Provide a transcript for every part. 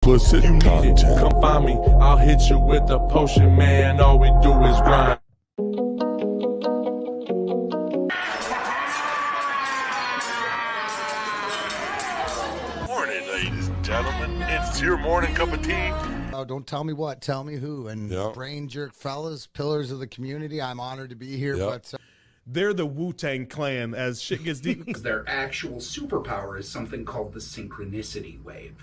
Explicit You need it, content. come find me. I'll hit you with a potion, man. All we do is grind. Morning, ladies and gentlemen. It's your morning cup of tea. Oh, don't tell me what, tell me who. And Yep. brain jerk fellas, pillars of the community, I'm honored to be here. Yep. But They're the Wu-Tang Clan as shit gets deep. Their actual superpower is something called the synchronicity wave.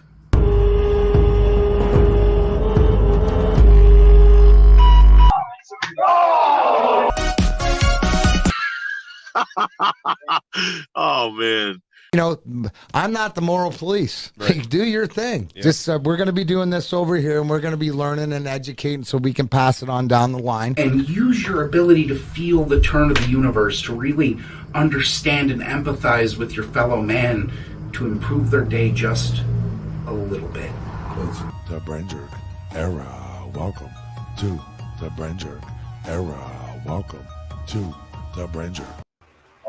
Oh, man. you know, I'm not the moral police. Right. Like, do your thing. Yeah. Just we're going to be doing this over here, and we're going to be learning and educating so we can pass it on down the line. And use your ability to feel the turn of the universe, to really understand and empathize with your fellow man, to improve their day just a little bit. It's the brain jerk era. Welcome to the brain jerk era. Welcome to the brain jerk.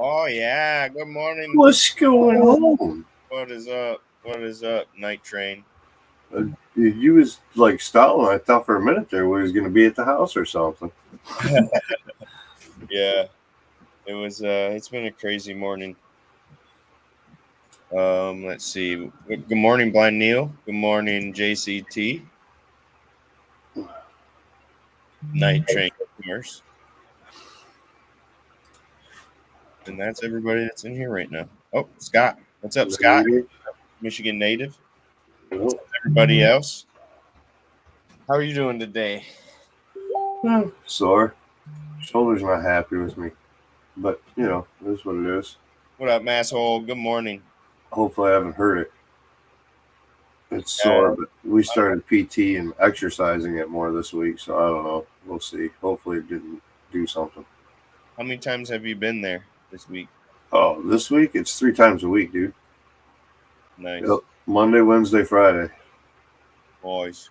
Oh yeah, good morning. What's going on? What is up? What is up, Night Train? You was like stalling. I thought for a minute there we was going to be at the house or something. Yeah, it was. It's been a crazy morning. Let's see. Good morning, Blind Neil. Good morning, JCT. Night Train customers. And that's everybody that's in here right now. Oh, Scott. What's up, Scott? Michigan native. What's up, everybody else? How are you doing today? Sore. Shoulder's not happy with me. But, you know, it is what it is. What up, masshole? Good morning. Hopefully I haven't hurt it. It's sore, but we started PT and exercising it more this week, so I don't know. We'll see. Hopefully it didn't do something. How many times have you been there this week? Oh, this week? It's 3 times a week, dude. Nice. Yep. Monday, Wednesday, Friday. Boys.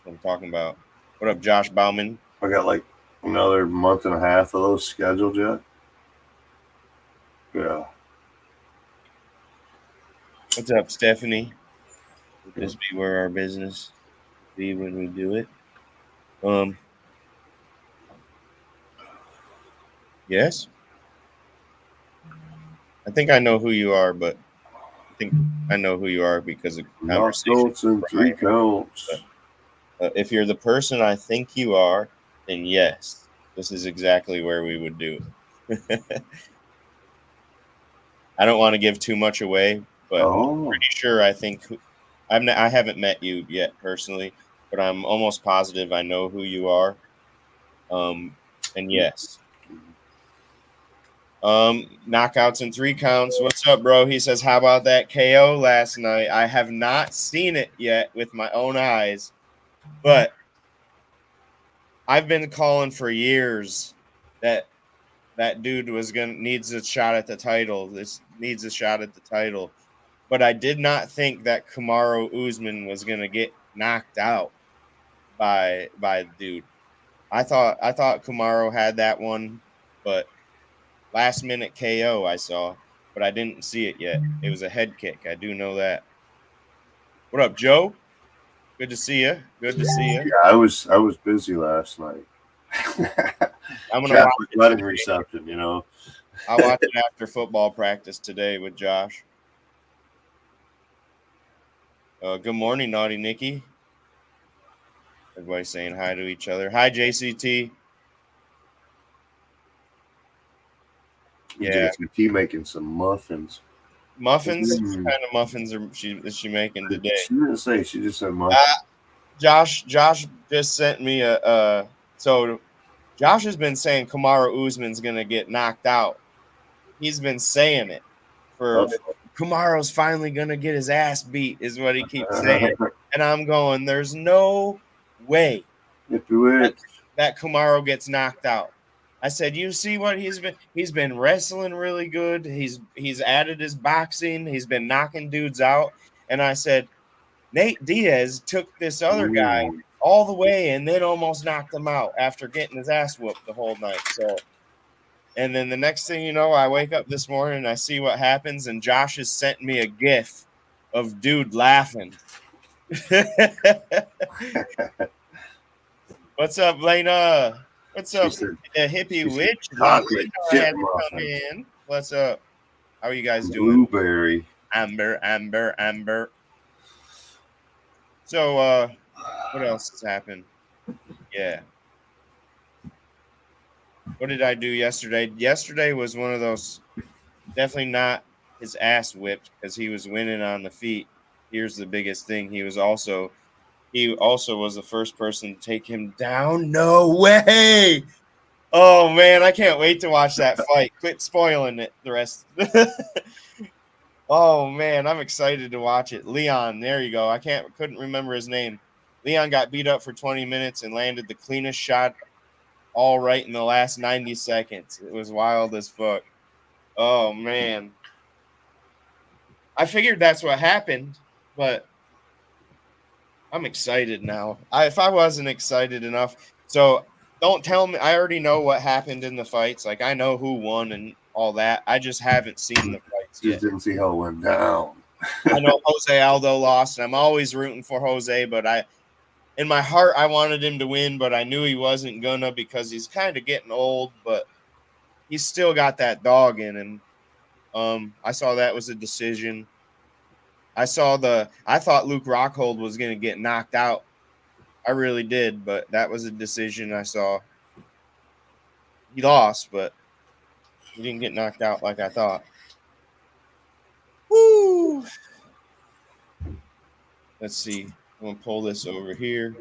That's what I'm talking about. What up, Josh Bauman? I got like another month and a half of those scheduled yet. Yeah. What's up, Stephanie? This be where our business be when we do it. Yes. I think I know who you are, but I think I know who you are because of conversation. Knockouts and 3 counts. If you're the person I think you are, then yes, this is exactly where we would do it. I don't want to give too much away, but I'm pretty sure I haven't met you yet personally, but I'm almost positive I know who you are. And yes. Knockouts and 3 counts. What's up, bro? He says, how about that KO last night? I have not seen it yet with my own eyes, but I've been calling for years that dude needs a shot at the title. This needs a shot at the title. But I did not think that Kamaru Usman was gonna get knocked out by the dude. I thought Kamaru had that one, but last minute KO I saw, but I didn't see it yet. It was a head kick. I do know that. What up, Joe? Good to see you. Good to see you. Yeah, I was busy last night. I'm gonna watch it wedding today. reception, you know. I'll watch it after football practice today with Josh. Good morning, Naughty Nikki. Everybody's saying hi to each other. Hi, JCT. Yeah. JCT making some muffins. Muffins? What kind of muffins is she making today? She didn't say. She just said muffins. Josh just sent me so Josh has been saying Kamaru Usman's gonna get knocked out. He's been saying it for Kamaru's finally gonna get his ass beat, is what he keeps saying. And I'm going, there's no way that Kamaru gets knocked out. I said, you see what he's been wrestling really good. He's added his boxing. He's been knocking dudes out. And I said, Nate Diaz took this other guy all the way and then almost knocked him out after getting his ass whooped the whole night. So, and then the next thing you know, I wake up this morning and I see what happens, and Josh has sent me a GIF of dude laughing. What's up, Lena? What's She up, said- hippie she said witch? chocolate Lena chip had to come muffin. in. What's up? How are you guys doing? Blueberry. Amber. So, what else has happened? Yeah. What did I do yesterday? Yesterday was one of those, definitely not his ass whipped because he was winning on the feet. Here's the biggest thing. He also was the first person to take him down. No way. Oh man, I can't wait to watch that fight. Quit spoiling it the rest. Oh man, I'm excited to watch it. Leon, there you go. Couldn't remember his name. Leon got beat up for 20 minutes and landed the cleanest shot all right in the last 90 seconds. It was wild as fuck. Oh man. I figured that's what happened, but I'm excited now. If I wasn't excited enough, so don't tell me. I already know what happened in the fights. Like I know who won and all that. I just haven't seen the fights Just yet. didn't see how it went down. I know Jose Aldo lost, and I'm always rooting for Jose, but in my heart, I wanted him to win, but I knew he wasn't gonna because he's kind of getting old, but he's still got that dog in him. I saw that was a decision. I thought Luke Rockhold was gonna get knocked out. I really did, but that was a decision I saw. He lost, but he didn't get knocked out like I thought. Woo! Let's see. I'm gonna pull this over here.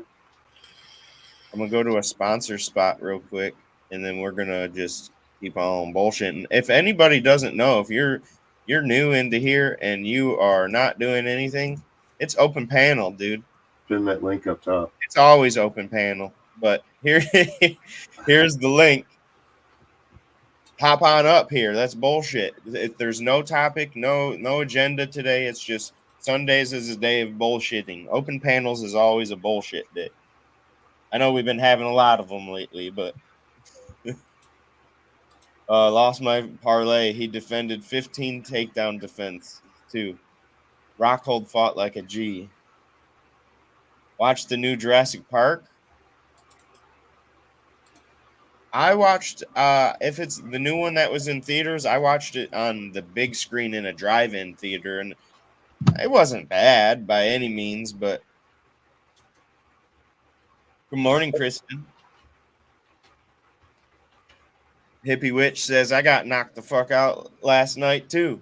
I'm gonna go to a sponsor spot real quick, and then we're gonna just keep on bullshitting. If anybody doesn't know, if you're new into here and you are not doing anything, it's open panel, dude. Pin that link up top. It's always open panel. But here's the link. Hop on up here. That's bullshit. There's no topic, no agenda today. It's just Sundays is a day of bullshitting. Open panels is always a bullshit day. I know we've been having a lot of them lately, but lost my parlay. He defended 15 takedown defense too. Rockhold fought like a G. Watched the new Jurassic Park. I watched if it's the new one that was in theaters, I watched it on the big screen in a drive-in theater, and it wasn't bad by any means, but good morning, Kristen. Hippie Witch says I got knocked the fuck out last night too.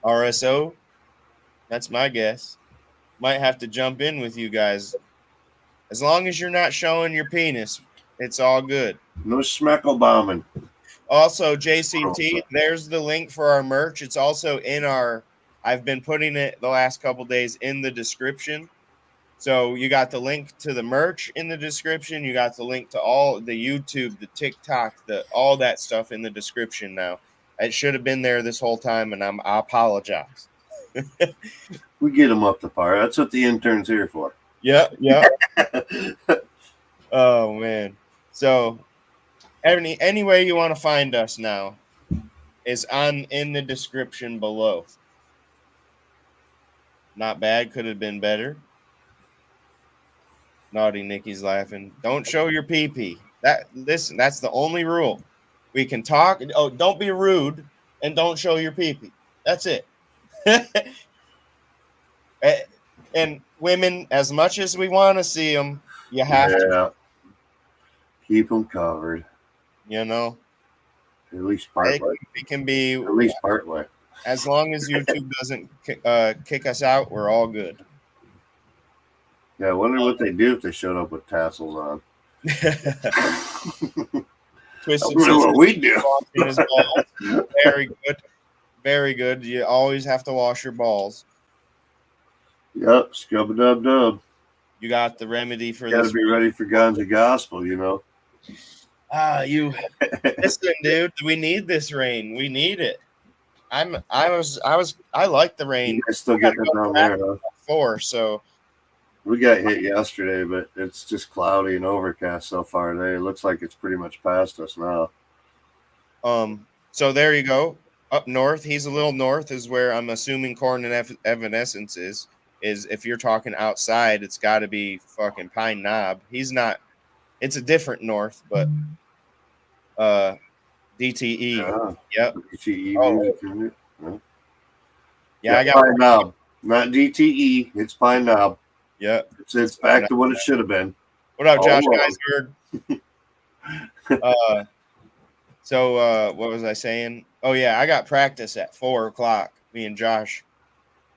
RSO, that's my guess. Might have to jump in with you guys. As long as you're not showing your penis, it's all good. No smeckle bombing. Also, JCT, there's the link for our merch. It's also in I've been putting it the last couple days in the description. So you got the link to the merch in the description. You got the link to all the YouTube, the TikTok, all that stuff in the description now. It should have been there this whole time, and I apologize. We get them up to par. That's what the intern's here for. Yeah. Oh man. So any way you want to find us now is in the description below. Not bad, could have been better. Naughty Nikki's laughing. Don't show your pee-pee. Listen, that's the only rule. We can talk. Oh, don't be rude and don't show your pee-pee. That's it. And women, as much as we want to see them, you have to. Keep them covered. You know? At least partway. It can be. At least partway. As long as YouTube doesn't kick us out, we're all good. Yeah, I wonder what they do if they showed up with tassels on. Twisted what we do. Very good. Very good. You always have to wash your balls. Yep, scrub-a-dub-dub. You got the remedy for You this. gotta be ready for Ganja Gospel, you know. Listen, dude, we need this rain. We need it. I like the rain. You guys still getting it down there, huh? So we got hit yesterday, but it's just cloudy and overcast so far today. It looks like it's pretty much past us now. So there you go. up north. He's a little north is where I'm assuming Corn and Evanescence is. Is if you're talking outside, it's got to be fucking Pine Knob. He's not. It's a different north, but DTE. Yeah. Yep. DTE Oh, music, isn't it? Yeah. yeah, I got. Pine Knob, not DTE. It's Pine Knob. Yep. It's back to what it should have been. What up, Josh All Geisberg? So what was I saying? Oh yeah, I got practice at 4:00. Me and Josh.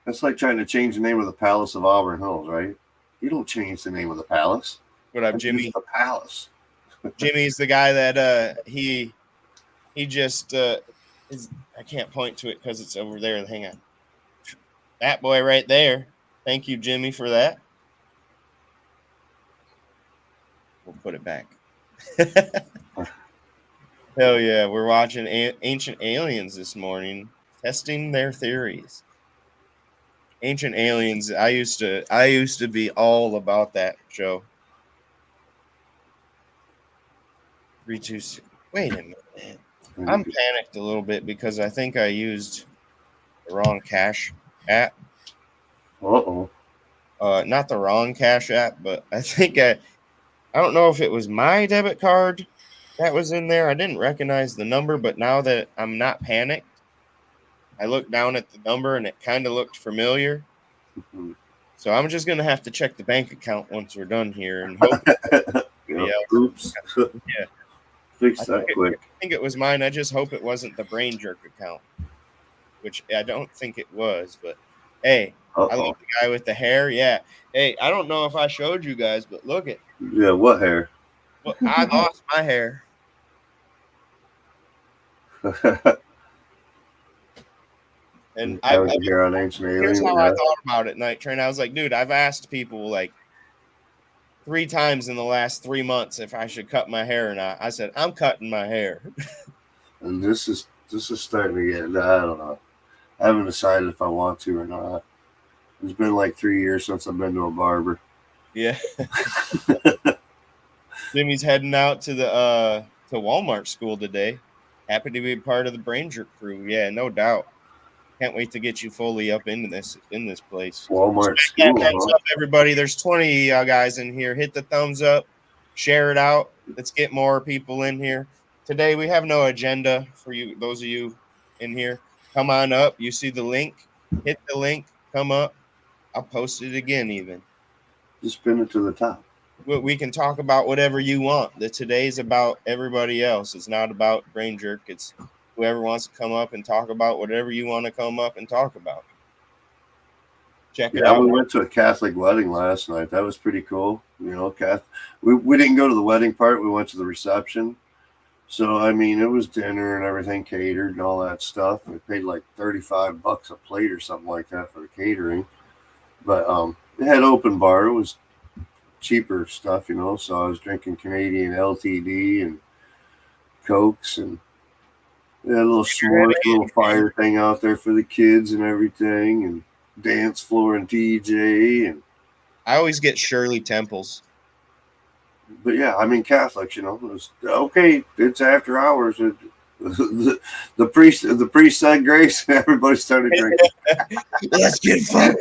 That's like trying to change the name of the Palace of Auburn Hills, right? You don't change the name of the palace. What up, That's Jimmy? just the palace. Jimmy's the guy that he just is. I can't point to it because it's over there. Hang on. That boy right there. Thank you, Jimmy, for that. We'll put it back. Hell yeah, we're watching Ancient Aliens this morning, testing their theories. Ancient Aliens, I used to be all about that show. 3, 2, 6. Wait a minute. I'm panicked a little bit because I think I used the wrong Cash app. Uh-oh. Not the wrong Cash app, but I think I don't know if it was my debit card that was in there. I didn't recognize the number, but now that I'm not panicked, I looked down at the number and it kind of looked familiar. Mhm. So I'm just going to have to check the bank account once we're done here and hope. Yep. Oops. Yeah. Fix that quick. I think it was mine. I just hope it wasn't the Brain Jerk account, which I don't think it was. But hey, I love the guy with the hair. Yeah. Hey, I don't know if I showed you guys, but look at. Yeah, what hair? Well, I lost my hair. And I was here on Ancient Alien. Here's how I thought about it, Night Train. I was like, dude, I've asked people like 3 times in the last 3 months if I should cut my hair or not. I said, I'm cutting my hair. And this is starting to get, I don't know. I haven't decided if I want to or not. It's been like 3 years since I've been to a barber. Yeah. Jimmy's heading out to the to Walmart school today. Happy to be part of the Branger crew. Yeah, no doubt. Can't wait to get you fully up in this place. Walmart Smack school, that thumbs up, everybody. There's 20 guys in here. Hit the thumbs up. Share it out. Let's get more people in here. Today we have no agenda for you. Those of you in here, come on up. You see the link. Hit the link. Come up. I'll post it again even. Just spin it to the top. We can talk about whatever you want. That today's about everybody else. It's not about Brain Jerk. It's whoever wants to come up and talk about whatever you want to come up and talk about. Check it out. We went to a Catholic wedding last night. That was pretty cool. You know, we didn't go to the wedding part. We went to the reception. So, I mean, it was dinner and everything catered and all that stuff. We paid like $35 a plate or something like that for the catering. But it had open bar. It was cheaper stuff, you know. So I was drinking Canadian LTD and Cokes, and we had a little fire thing out there for the kids and everything, and dance floor and DJ. And I always get Shirley Temples. But yeah, I mean, Catholics, you know, it was okay. It's after hours. The priest said grace, and everybody started drinking. Let's get fucked.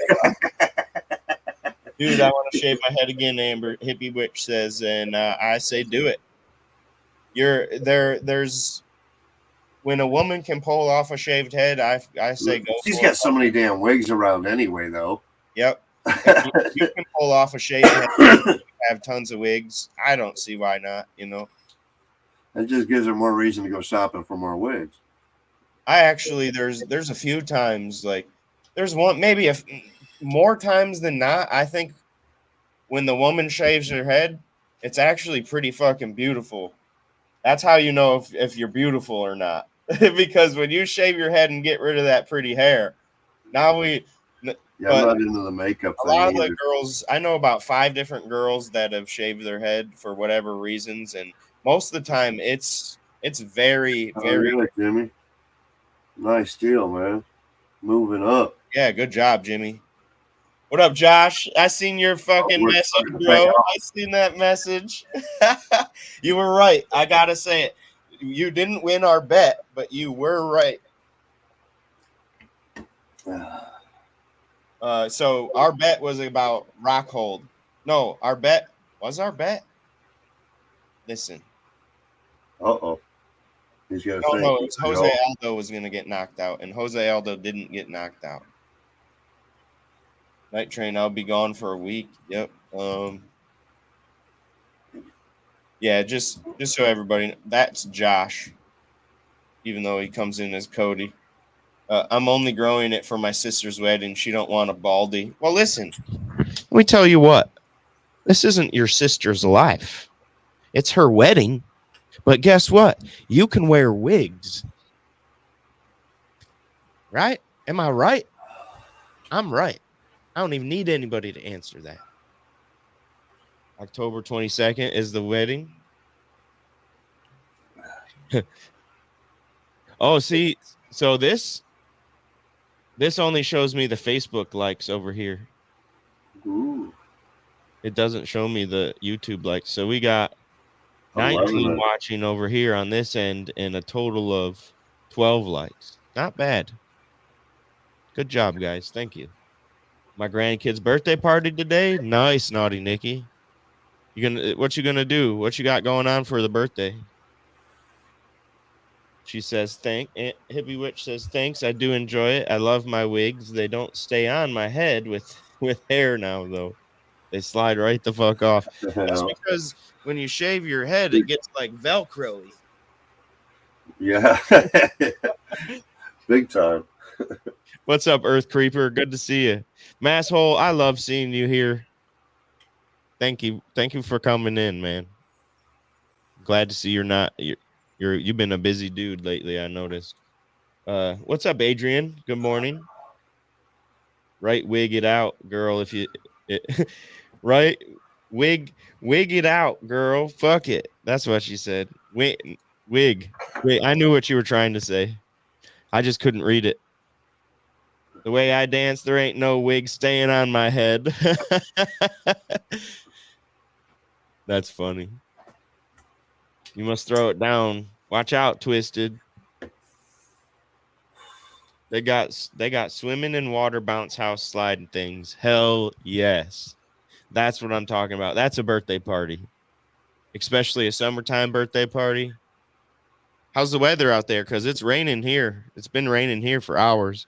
Dude, I want to shave my head again, Amber. Hippie Witch says, and I say do it. There's when a woman can pull off a shaved head, I say go. She's got so many damn wigs around anyway, though. Yep. You can pull off a shaved head. You have tons of wigs. I don't see why not, you know. It just gives her more reason to go shopping for more wigs. I actually, there's a few times, like, there's one, maybe more times than not, I think when the woman shaves her head, it's actually pretty fucking beautiful. That's how you know if you're beautiful or not. Because when you shave your head and get rid of that pretty hair, now I'm not into the makeup thing. A lot of the girls, I know about 5 different girls that have shaved their head for whatever reasons, and most of the time it's very, very good, Jimmy. Nice deal, man. Moving up. Yeah, good job, Jimmy. What up, Josh? I seen your fucking message, bro. I seen that message. You were right. I gotta say it. You didn't win our bet, but you were right. So our bet was about Rockhold. No, our bet. Listen. Uh-oh. He's got a No, thing. it was Jose Aldo was going to get knocked out, and Jose Aldo didn't get knocked out. Night Train, I'll be gone for a week. Yep. Yeah, just so everybody, that's Josh, even though he comes in as Cody. I'm only growing it for my sister's wedding. She don't want a baldy. Well, listen, let me tell you what. This isn't your sister's life. It's her wedding. But guess what? You can wear wigs. Right? Am I right? I'm right. I don't even need anybody to answer that. October 22nd is the wedding. Oh, see, so this only shows me the Facebook likes over here. Ooh. It doesn't show me the YouTube likes. So we got 11. 19 watching over here on this end and a total of 12 likes. Not bad. Good job, guys. Thank you. My grandkid's birthday party today. Nice, Naughty Nikki. What you gonna do? What you got going on for the birthday? She says, Hippie Witch says, thanks. I do enjoy it. I love my wigs. They don't stay on my head with hair now, though. They slide right the fuck off. That's because when you shave your head, it gets like Velcro-y. Yeah. Big time. What's up, Earth Creeper? Good to see you. Masshole, I love seeing you here. Thank you for coming in, man. Glad to see you've been a busy dude lately, I noticed. What's up, Adrian? Good morning. Right, wig it out, girl. Right, wig it out, girl. Fuck it. That's what she said. Wig. I knew what you were trying to say. I just couldn't read it. The way I dance, there ain't no wig staying on my head. That's funny. You must throw it down. Watch out, Twisted. They got swimming and water bounce house sliding things. Hell yes. That's what I'm talking about. That's a birthday party. Especially a summertime birthday party. How's the weather out there? Because it's raining here. It's been raining here for hours.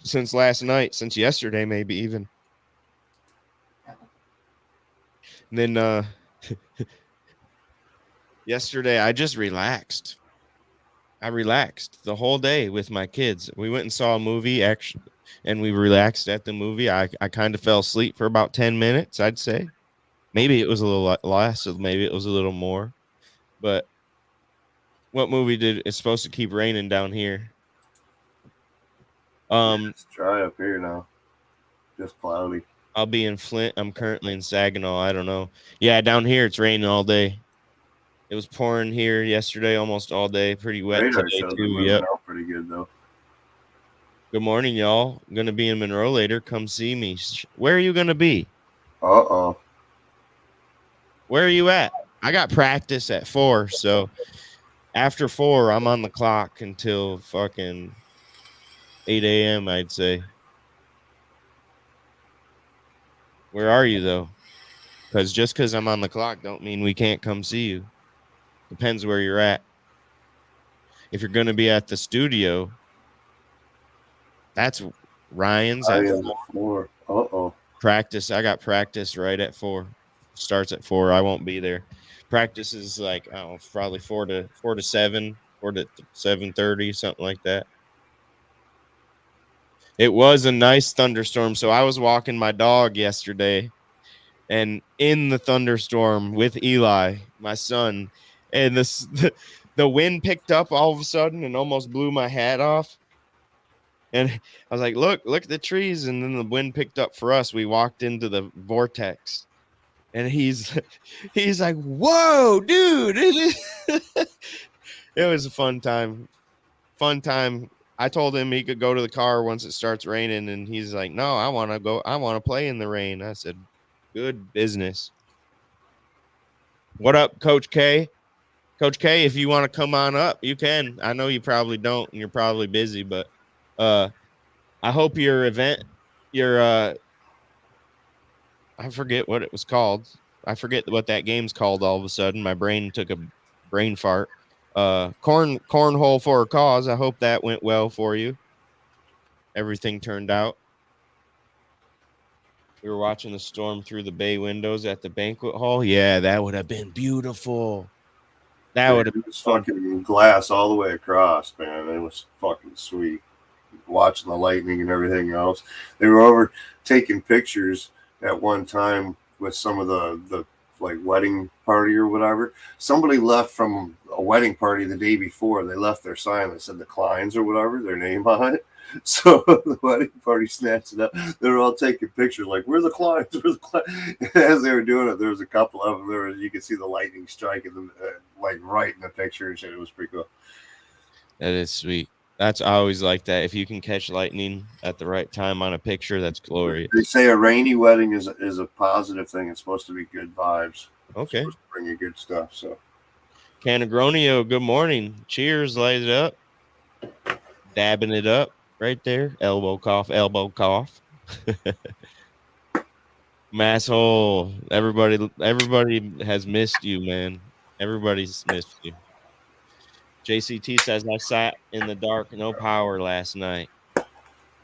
Since last night. Since yesterday, maybe even. And then yesterday, I just relaxed. I relaxed the whole day with my kids. We went and saw a movie, actually, and we relaxed at the movie. I kind of fell asleep for about 10 minutes, I'd say. Maybe it was a little less, or maybe it was a little more. But what movie it's supposed to keep raining down here? It's dry up here now. Just cloudy. I'll be in Flint. I'm currently in Saginaw. I don't know. Yeah, down here it's raining all day. It was pouring here yesterday almost all day. Pretty wet Radar today shows too. moving Yep. out pretty good though. Good morning, y'all. I'm gonna be in Monroe later. Come see me. Where are you gonna be? Uh-oh. Where are you at? I got practice at 4, so after 4, I'm on the clock until fucking 8 a.m. I'd say. Where are you though? Because just because I'm on the clock don't mean we can't come see you. Depends where you're at. If you're going to be at the studio, that's Ryan's at 4. Uh-oh. Practice. I got practice right at 4. Starts at 4. I won't be there. Practice is like, I don't know, probably 4 to 7, 4 to 7:30, something like that. It was a nice thunderstorm. So I was walking my dog yesterday, and in the thunderstorm with Eli, my son, and the wind picked up all of a sudden and almost blew my hat off. And I was like, look at the trees. And then the wind picked up for us. We walked into the vortex, and he's like, whoa, dude. It was a fun time. I told him he could go to the car once it starts raining, and he's like, no, I want to play in the rain. I said, good business. What up, Coach K? Coach K, if you want to come on up, you can. I know you probably don't, and you're probably busy, but I hope your event, your I forget what it was called. I forget what that game's called. All of a sudden, my brain took a brain fart. Cornhole for a cause. I hope that went well for you. Everything turned out. We were watching the storm through the bay windows at the banquet hall. Yeah, that would have been beautiful. That would have It was fucking glass all the way across, man. It was fucking sweet. Watching the lightning and everything else. They were over taking pictures at one time with some of the like wedding party or whatever. Somebody left from a wedding party the day before. They left their sign that said the Kleins or whatever, their name on it. So the wedding party snatched it up. They were all taking pictures like, "We're the Kleins, we're the Kleins." As they were doing it, there was a couple of them. You could see the lightning striking them like right in the picture and shit. It was pretty cool. That is sweet. That's always like that. If you can catch lightning at the right time on a picture, that's glorious. They say a rainy wedding is a positive thing. It's supposed to be good vibes. Okay. It's supposed to bring you good stuff. So, Canagronio, good morning. Cheers, light it up. Dabbing it up right there. Elbow cough, elbow cough. Masshole. Everybody has missed you, man. Everybody's missed you. JCT says I sat in the dark, no power last night.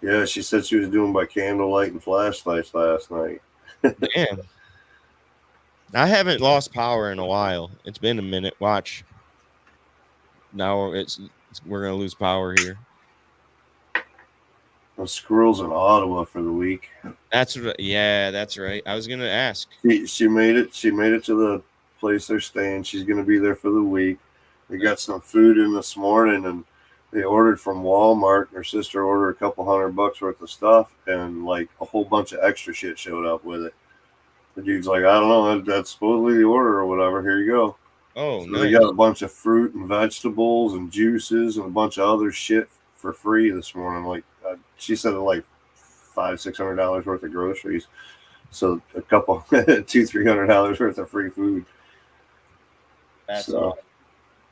yeah, she said she was doing by candlelight and flashlights last night. Damn. I haven't lost power in a while. It's been a minute. Watch. Now we're gonna lose power here. The squirrels in Ottawa for the week. That's right. I was gonna ask. She made it. She made it to the place they're staying. She's gonna be there for the week. They got some food in this morning, and they ordered from Walmart. Her sister ordered a couple $100 worth of stuff, and like a whole bunch of extra shit showed up with it. The dude's like, I don't know, that's supposedly the order or whatever. Here you go. Oh, so nice. They got a bunch of fruit and vegetables and juices and a bunch of other shit for free this morning. Like she said, like $500-$600 worth of groceries. So a couple $200-$300 worth of free food. That's so,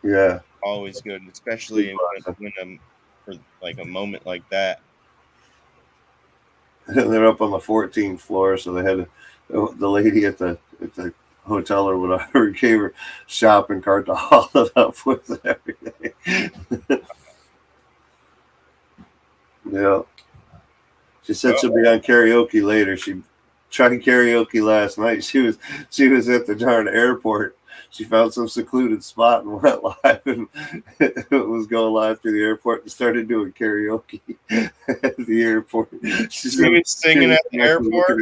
yeah, always good, especially when for like a moment like that. They're up on the 14th floor, so they had the lady at the hotel or whatever gave her shopping cart to haul it up with everything. Yeah, she said she'll be on karaoke later. She tried karaoke last night. She was at the darn airport. She found some secluded spot and went live, and it was going live through the airport and started doing karaoke at the airport. She was singing at the airport.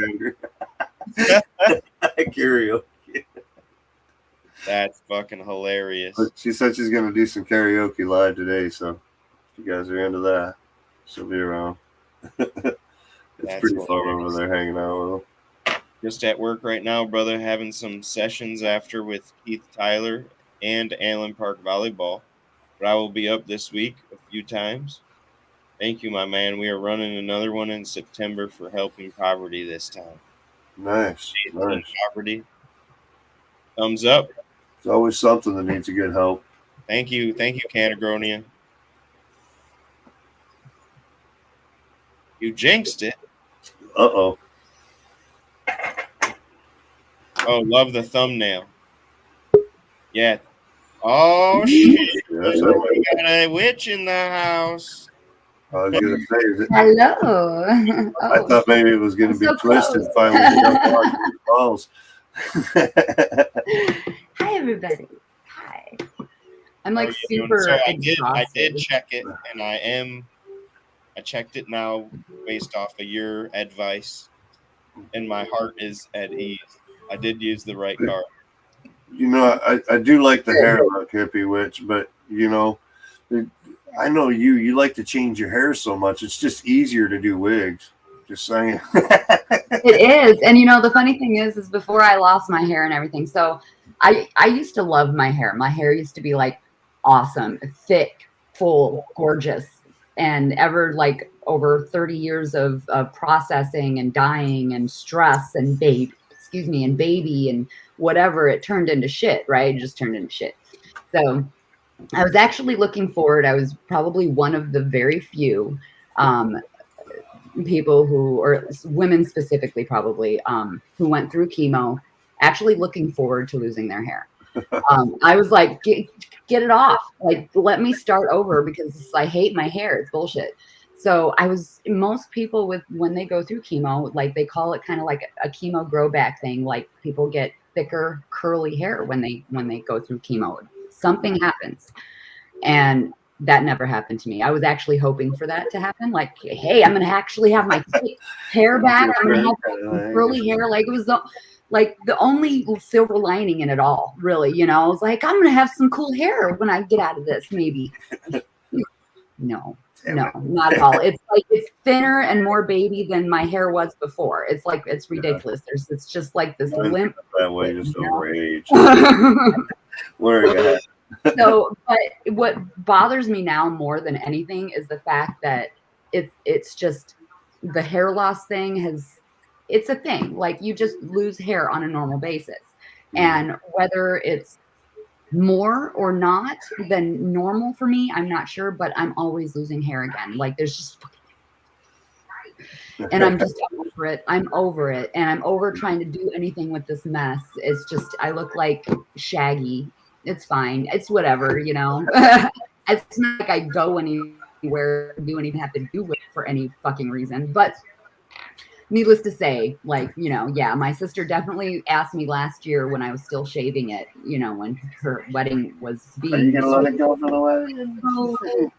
Karaoke. That's fucking hilarious. But she said she's going to do some karaoke live today, so if you guys are into that, she'll be around. It's pretty fun over there hanging out with them. Just at work right now, brother, having some sessions after with Keith Tyler and Allen Park Volleyball. But I will be up this week a few times. Thank you, my man. We are running another one in September for helping poverty this time. Nice. Poverty. Thumbs up. It's always something that needs a good help. Thank you, Canagronia. You jinxed it. Uh-oh. Oh, love the thumbnail. Yeah. Oh, shit. We got a witch in the house. I was going to say, hello. I thought maybe it was going to be so twisted close. finally. Balls. Hi, everybody. Hi. I'm like doing? super So exhausted. I did check it, and I checked it now based off of your advice, and my heart is at ease. I did use the right card. You know, I do like the hair look, Hippie Witch, but, you know, I know you like to change your hair so much. It's just easier to do wigs. Just saying. It is. And, you know, the funny thing is before I lost my hair and everything, so I used to love my hair. My hair used to be, like, awesome, thick, full, gorgeous. And ever like over 30 years of processing and dyeing and stress and baby and whatever, it turned into shit, right? It just turned into shit. So I was actually looking forward. I was probably one of the very few people who, or women specifically probably, who went through chemo actually looking forward to losing their hair. I was like, get it off. Like, let me start over because I hate my hair. It's bullshit. So most people when they go through chemo, like they call it kind of like a chemo grow back thing. Like people get thicker, curly hair when they go through chemo. Something happens. And that never happened to me. I was actually hoping for that to happen. Like, hey, I'm going to actually have my hair back. I'm going to have curly hair. Like it was the only silver lining in it all, really. You know, I was like, I'm going to have some cool hair when I get out of this, maybe. No, not at all. It's like it's thinner and more baby than my hair was before. It's like it's ridiculous. It's just like this limp. That way, just overage. Where So, but what bothers me now more than anything is the fact that it's just the hair loss thing it's a thing. Like you just lose hair on a normal basis, and whether it's more or not than normal for me, I'm not sure, but I'm always losing hair again. Like there's just and I'm just over it. I'm over it, and I'm over trying to do anything with this mess. It's just I look like Shaggy. It's fine. It's whatever, you know. It's not like I go anywhere, do anything, have to do it for any fucking reason. But needless to say, like, you know, yeah, my sister definitely asked me last year when I was still shaving it, you know, when her wedding was being. Are you gonna let it go for the wedding?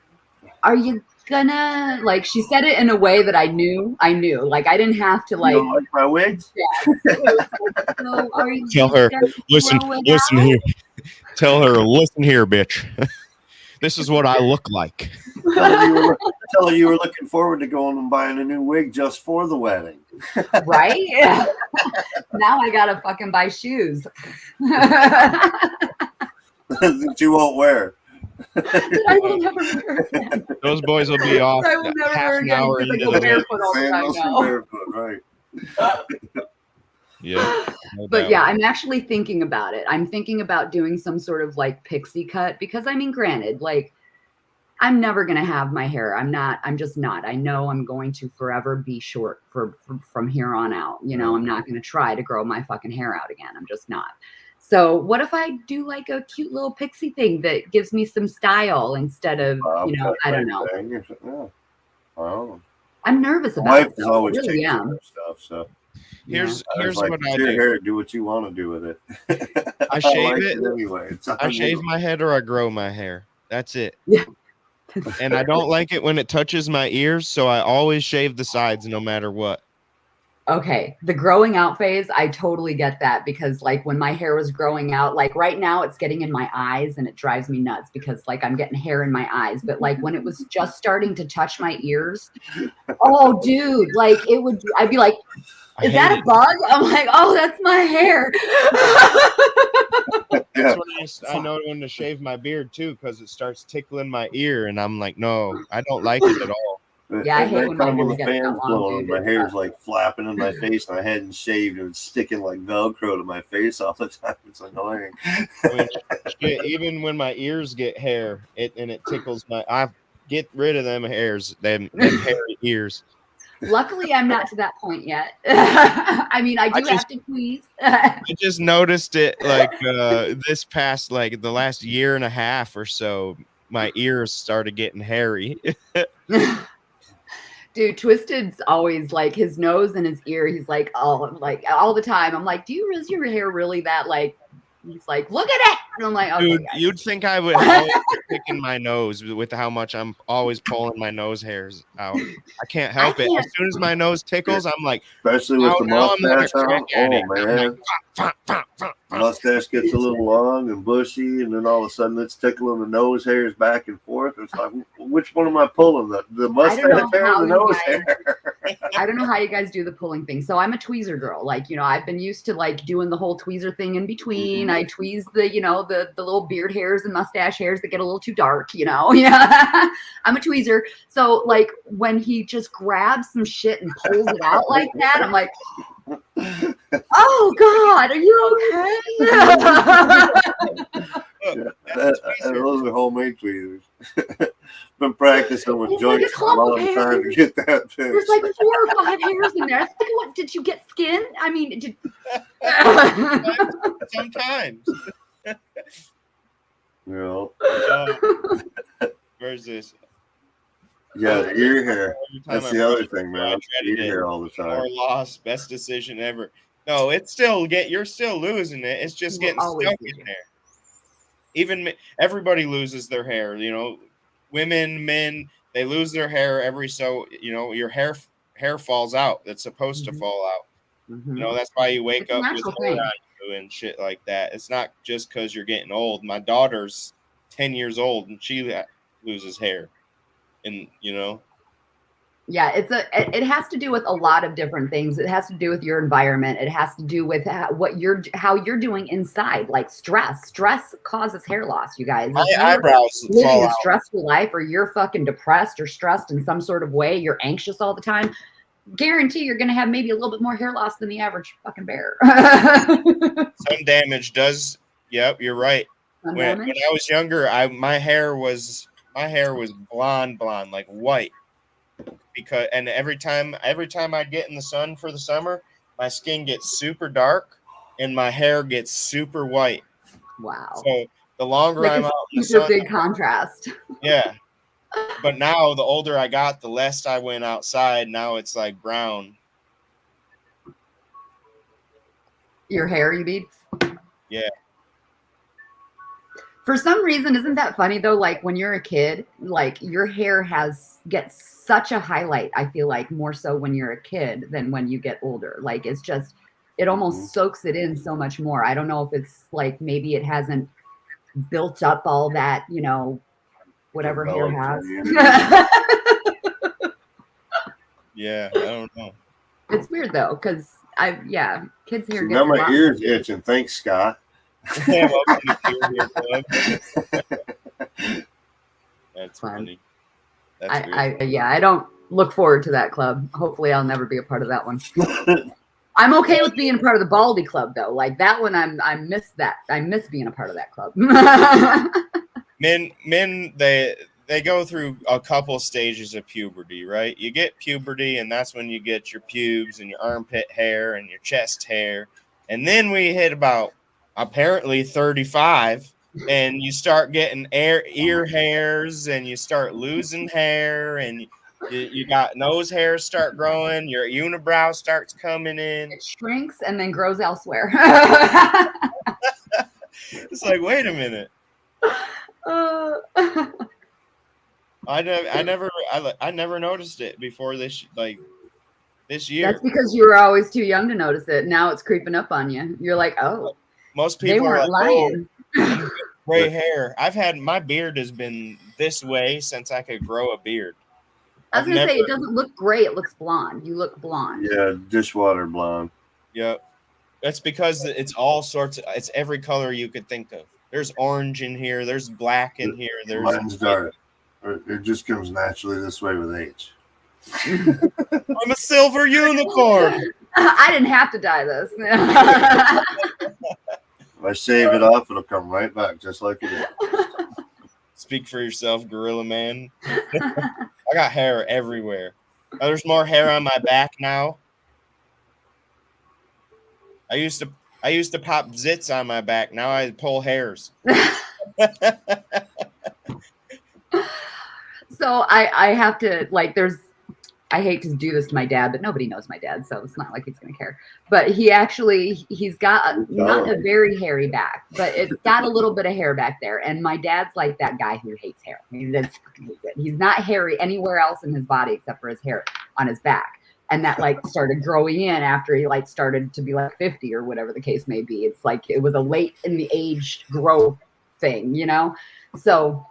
Are you gonna, like, she said it in a way that I knew. Like I didn't have to like. You don't like my wigs? Yeah. So Tell her, listen here. Tell her, listen here, bitch. This is what I look like. Tell her you were looking forward to going and buying a new wig just for the wedding. Right? Now I gotta fucking buy shoes. That you won't wear. I will never wear again. Those boys will be off I will never half wear an again hour because I into go the day. barefoot all the time Sandals and now. barefoot, right? Yeah. No But doubt. yeah, I'm actually thinking about it. I'm thinking about doing some sort of like pixie cut because I mean, granted, like I'm never going to have my hair. I'm just not. I know I'm going to forever be short from here on out. You know, I'm not going to try to grow my fucking hair out again. I'm just not. So what if I do like a cute little pixie thing that gives me some style instead of, you know, I don't know. Yeah. Well, I'm nervous about wife it. is Though. always I really taking am. her stuff, so. Here's Like, what I it's your do. hair, do what you want to do with it. I shave like it. anyway. It's I on shave you. my head or I grow my hair. That's it. Yeah. And I don't like it when it touches my ears, so I always shave the sides no matter what. Okay, the growing out phase, I totally get that because like when my hair was growing out, like right now it's getting in my eyes and it drives me nuts because like I'm getting hair in my eyes. But like when it was just starting to touch my ears, oh dude, like I'd be like, is that a bug? I'm like, oh, that's my hair. That's when I know when to shave my beard too, because it starts tickling my ear, and I'm like, no, I don't like it at all. Yeah, I At hate that when my time hair the gets that fan's long, blowing, dude. my It's hair's like flapping in my face, and I hadn't shaved, and it's sticking like Velcro to my face all the time. It's annoying. Shit, even when my ears get hair, it tickles I get rid of them hairs, them hairy ears. Luckily, I'm not to that point yet. I mean, I do have to tweeze. I just noticed it like this past like the last year and a half or so. My ears started getting hairy. Dude, Twisted's always like his nose and his ear. He's like all the time. I'm like, is your hair really that like? He's like, look at it. And I'm like, okay, Dude, guys. you'd think I would always be picking my nose with how much I'm always pulling my nose hairs out. I can't help it. As soon as my nose tickles, I'm like, Especially with the now I'm like a mustache on. crack addict. Oh, I'm man. like, Mustache gets a little long and bushy, and then all of a sudden it's tickling the nose hairs back and forth. It's like, which one am I pulling? The mustache hair or the nose hair? I don't know how you guys do the pulling thing. So I'm a tweezer girl. Like, you know, I've been used to like doing the whole tweezer thing in between. I tweeze the, you know, the little beard hairs and mustache hairs that get a little too dark, you know. Yeah. I'm a tweezer. So like when he just grabs some shit and pulls it out like that, I'm like, oh God, are you okay? Those are homemade tweezers. Been practicing with It's like a joints for a clump of long time to hairs. get that There's pitch. like 4 or 5 hairs in there. It's like, what? Did you get skin? I mean, did... Sometimes. Where's this? Yeah, the ear hair. Every time That's I the other brush thing, my man. hair, I try to Ear get hair all the time. more loss. Best decision ever. No, it's still you're still losing it. It's just getting stuck in there. Even everybody loses their hair. You know, women, men, they lose their hair every so. You know, your hair falls out. That's supposed to fall out. You know, that's why you wake up with hair on you and shit like that. It's not just because you're getting old. My daughter's 10 years old and she loses hair, and you know. Yeah, it has to do with a lot of different things. It has to do with your environment. It has to do with how you're doing inside, like stress. Stress causes hair loss, you guys. My eyebrows living fall a out. stressful life, or you're fucking depressed or stressed in some sort of way, you're anxious all the time, guarantee you're going to have maybe a little bit more hair loss than the average fucking bear. Sun damage does. Yep, you're right. When I was younger, my hair was blonde, like white. And every time I get in the sun for the summer, my skin gets super dark and my hair gets super white. Wow. So the longer like I'm out in the super sun, big contrast. Yeah. But now the older I got, the less I went outside. Now it's like brown. Your hair, you mean? Yeah. For some reason, isn't that funny though? Like when you're a kid, like your hair gets such a highlight. I feel like more so when you're a kid than when you get older. Like it almost soaks it in so much more. I don't know if it's like maybe it hasn't built up all that, you know, whatever hair has. Yeah, I don't know. It's weird though, because kids' hair. Now my ears itching. Thanks, Scott. Yeah, that's funny. I don't look forward to that club. Hopefully I'll never be a part of that one. I'm okay with being part of the Baldy Club though. Like that one, I miss that. I miss being a part of that club. Men, they go through a couple stages of puberty, right? You get puberty, and that's when you get your pubes and your armpit hair and your chest hair. And then we hit about apparently 35, and you start getting ear hairs, and you start losing hair, and you got nose hairs start growing, your unibrow starts coming in. It shrinks and then grows elsewhere. It's like, wait a minute. I never noticed it before this year. That's because you were always too young to notice it. Now it's creeping up on you. You're like, oh, most people they weren't lying. Oh, gray hair. My beard has been this way since I could grow a beard. I was gonna say it doesn't look gray, it looks blonde. You look blonde. Yeah, dishwater blonde. Yep. That's because it's all sorts of, it's every color you could think of. There's orange in here, there's black in here, mine's dark. It just comes naturally this way with age. I'm a silver unicorn. I didn't have to dye this. If I shave it off, it'll come right back just like it is. Speak for yourself, Gorilla Man. I got hair everywhere. There's more hair on my back now. I used to pop zits on my back. Now I pull hairs. So I have to, like, I hate to do this to my dad, but nobody knows my dad, so it's not like he's going to care. But he's got not a very hairy back, but it's got a little bit of hair back there. And my dad's like that guy who hates hair. He's not hairy anywhere else in his body except for his hair on his back. And that like started growing in after he like started to be like 50 or whatever the case may be. It's like it was a late in the age growth thing, you know? So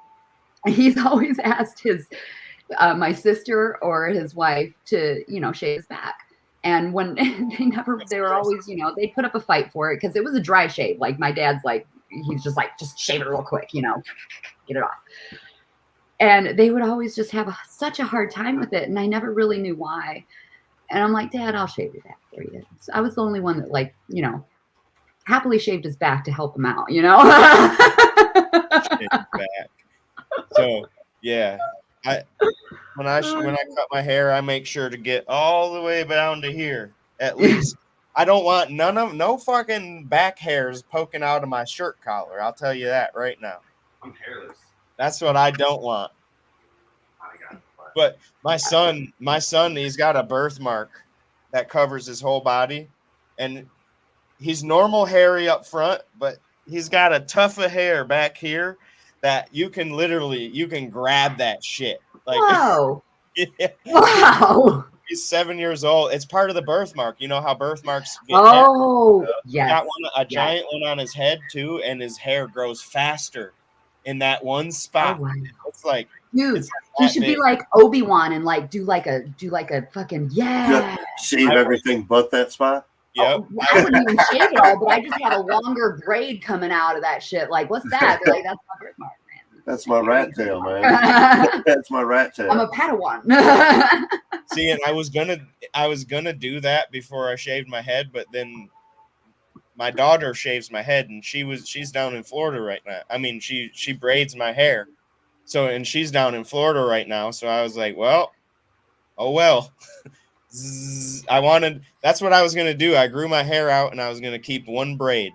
he's always asked my sister or his wife to, you know, shave his back. And when they were always, you know, they put up a fight for it because it was a dry shave. Like my dad's like, he's just like, just shave it real quick, you know, get it off. And they would always just have such a hard time with it. And I never really knew why. And I'm like, Dad, I'll shave your back for you. So I was the only one that, like, you know, happily shaved his back to help him out, you know? Back. So Yeah, when I cut my hair, I make sure to get all the way down to here at least. I don't want no fucking back hairs poking out of my shirt collar. I'll tell you that right now. I'm hairless. That's what I don't want. But my son, he's got a birthmark that covers his whole body, and he's normal hairy up front, but he's got a tuft of hair back here that you can grab that shit. Like, Whoa. Yeah. Wow. He's 7 years old. It's part of the birthmark. You know how birthmarks get yes. got a giant one on his head too, and his hair grows faster in that one spot. Oh, wow. It's like, dude, it's he should be like Obi-Wan and like do like a fucking Shave everything but that spot. Yep. Oh, I wouldn't even shave it all, but I just have a longer braid coming out of that shit. Like, what's that? They're like, that's my birthmark, man. That's my rat tail, man. That's my rat tail. I'm a Padawan. See, and I was gonna do that before I shaved my head, but then my daughter shaves my head, and she's down in Florida right now. I mean, she braids my hair, and she's down in Florida right now. So I was like, well, oh well. That's what I was gonna do. I grew my hair out, and I was gonna keep one braid,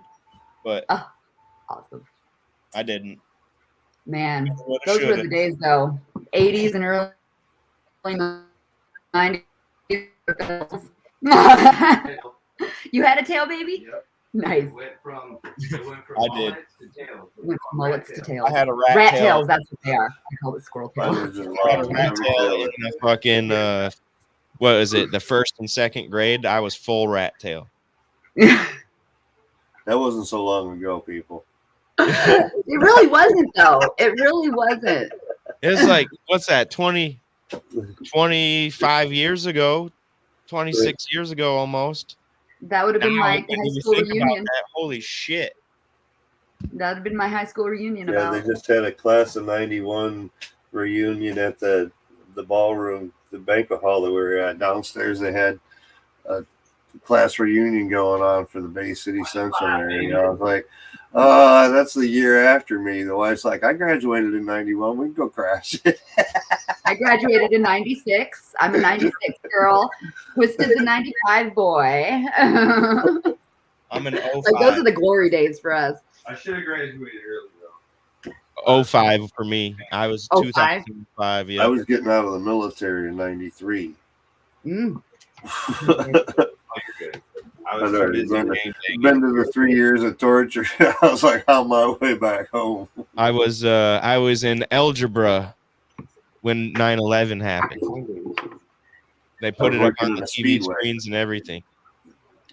but awesome. I didn't. Man, those were the days though. 80s and early 90s. You had a tail, baby? Yep. Nice. It went from I did. mullets to tails. Went from mullets to tails. I had a rat tail. tails, that's what they are. I call it squirrel Mine tails. was just I had a rat tail in the fucking what was it? The first and second grade, I was full rat tail. That wasn't so long ago, people. It really wasn't though. It really wasn't. It was like, what's that? 25 years ago, 26 years ago almost. That would have been Now, my when high you school think about reunion. that, holy shit. That would have been my high school reunion Yeah, about. they just had a class of '91 reunion at the ballroom, the banquet hall that we were at. Downstairs, they had a class reunion going on for the Bay City Central area. I was like, that's the year after me. The wife's like, I graduated in '91. We can go crash. I graduated in 96. I'm a 96 girl. Twisted the 95 boy. I'm an 05. Like those are the glory days for us. I should have graduated early though. 05 for me. I was 05? 2005. Yeah. I was getting out of the military in '93. Mm. Oh, you're good. I was I'd already busy been game day. to the 3 years of torture. I was like on my way back home. I was in algebra when 9/11 happened. They put I was it up working on at the a TV Speedway. screens and everything.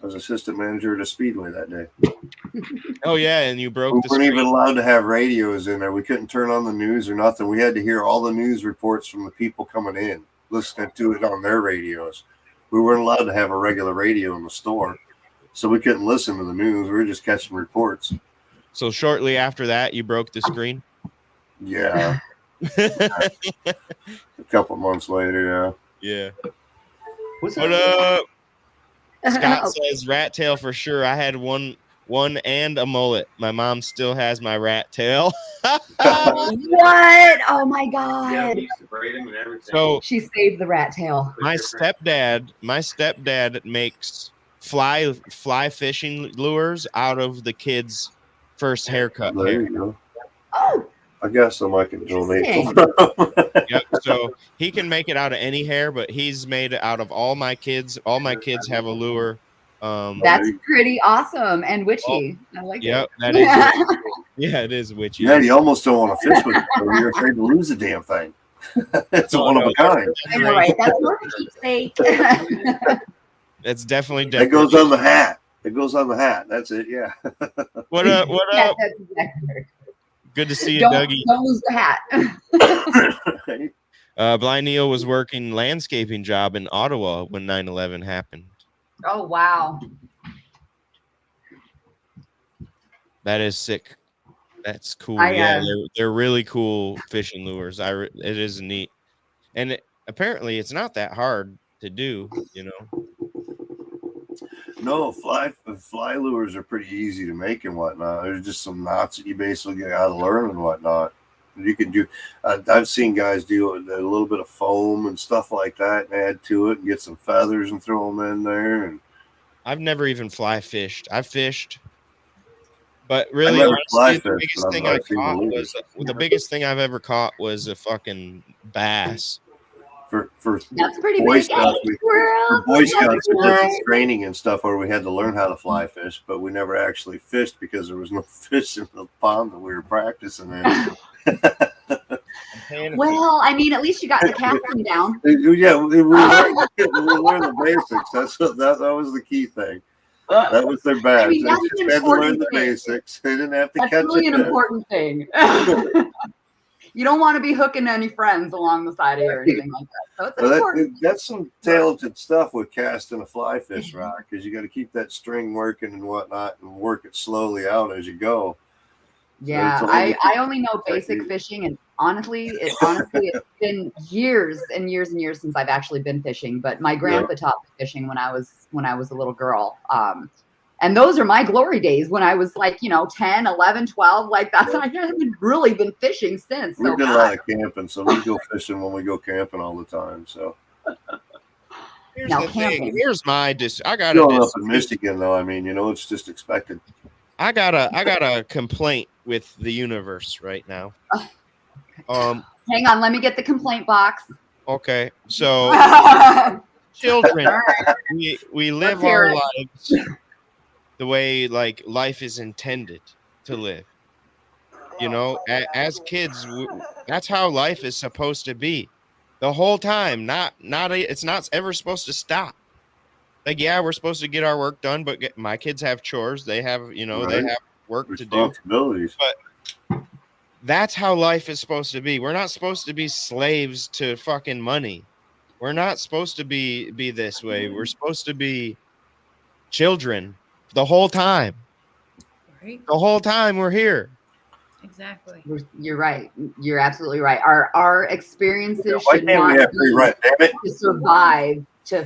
I was assistant manager at a Speedway that day. Oh yeah, and you broke We the weren't even screen. allowed to have radios in there. We couldn't turn on the news or nothing. We had to hear all the news reports from the people coming in, listening to it on their radios. We weren't allowed to have a regular radio in the store, so we couldn't listen to the news. We were just catching reports. So shortly after that, you broke the screen. Yeah, a couple months later, Yeah. What's What up? up? Scott says rat tail for sure. I had one and a mullet. My mom still has my rat tail. What? Oh my Yeah, god. we used to braid them and everything. So She saved the rat tail. my stepdad makes fly fishing lures out of the kids' first haircut yeah. There hair. you go. Oh, I got some I can donate. Yep. So he can make it out of any hair, but he's made it out of all my kids. All my kids have a lure. that's pretty awesome and witchy. I like Yep, it. that is. Yeah, it is witchy. Yeah, you almost don't want to fish with it. You're afraid to lose the damn thing. It's a one of a kind. I know, right? That's more of a keepsake. It's definitely It different. goes on the hat. It goes on the hat. That's it. Yeah. What up? What Yeah, up? that's exactly right. Good to see you, Don't Dougie. lose the hat. Blind Neil was working landscaping job in Ottawa when 9/11 happened. Oh wow. That is sick. That's cool. I, Yeah, they're really cool fishing lures. It is neat, and apparently it's not that hard to do. You know. No, fly lures are pretty easy to make and whatnot. There's just some knots that you basically got to learn and whatnot. You can do. I've seen guys do a little bit of foam and stuff like that, and add to it, and get some feathers and throw them in there. And I've never even fly fished. I've fished, but I really, never fly honestly, fished, but I've seen the lures. the biggest thing I've ever caught was a fucking bass. For That's pretty Boy big. Scouts, Hey, squirrel. Boy Scouts, we did some training and stuff where we had to learn how to fly fish, but we never actually fished because there was no fish in the pond that we were practicing in. Well, I mean, at least you got the casting down. Yeah, we learned the basics. That was the key thing. That was their badge. I mean, that's They an just had to learn important the thing. basics. They didn't have to That's catch really it. an important thing. You don't want to be hooking any friends along the side of you or anything like that. So it's important. That's some talented stuff with casting a fly fish rod, because you got to keep that string working and whatnot, and work it slowly out as you go. Yeah, I only know basic fishing, and honestly, it's been years and years and years since I've actually been fishing. But my grandpa taught me fishing when I was a little girl. And those are my glory days when I was like, 10, 11, 12. Like I haven't really been fishing since. We did a lot of camping, so we go fishing when we go camping all the time. So Here's now the camping. thing. Here's my I got growing up in Michigan, though, I mean, it's just expected. I got a complaint with the universe right now. Hang on, let me get the complaint box. Okay, so children, we live our lives the way like life is intended to live. As kids, that's how life is supposed to be the whole time. It's not ever supposed to stop. Like, yeah, we're supposed to get our work done, but my kids have chores. They have, they have work to do. But that's how life is supposed to be. We're not supposed to be slaves to fucking money. We're not supposed to be this way. We're supposed to be children the whole time. Right. The whole time we're here. Exactly. You're right. You're absolutely right. Our experiences should not be to survive,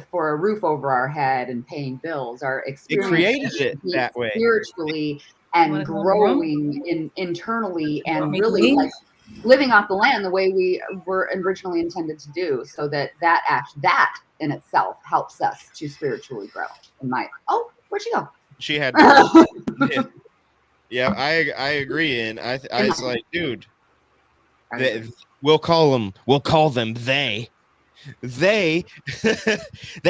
for a roof over our head and paying bills. Our experience created it that way spiritually and growing internally and really like living off the land the way we were originally intended to do, so that in itself helps us to spiritually grow. Where'd she go? She had yeah, I agree. And I was like, dude, we'll call them they they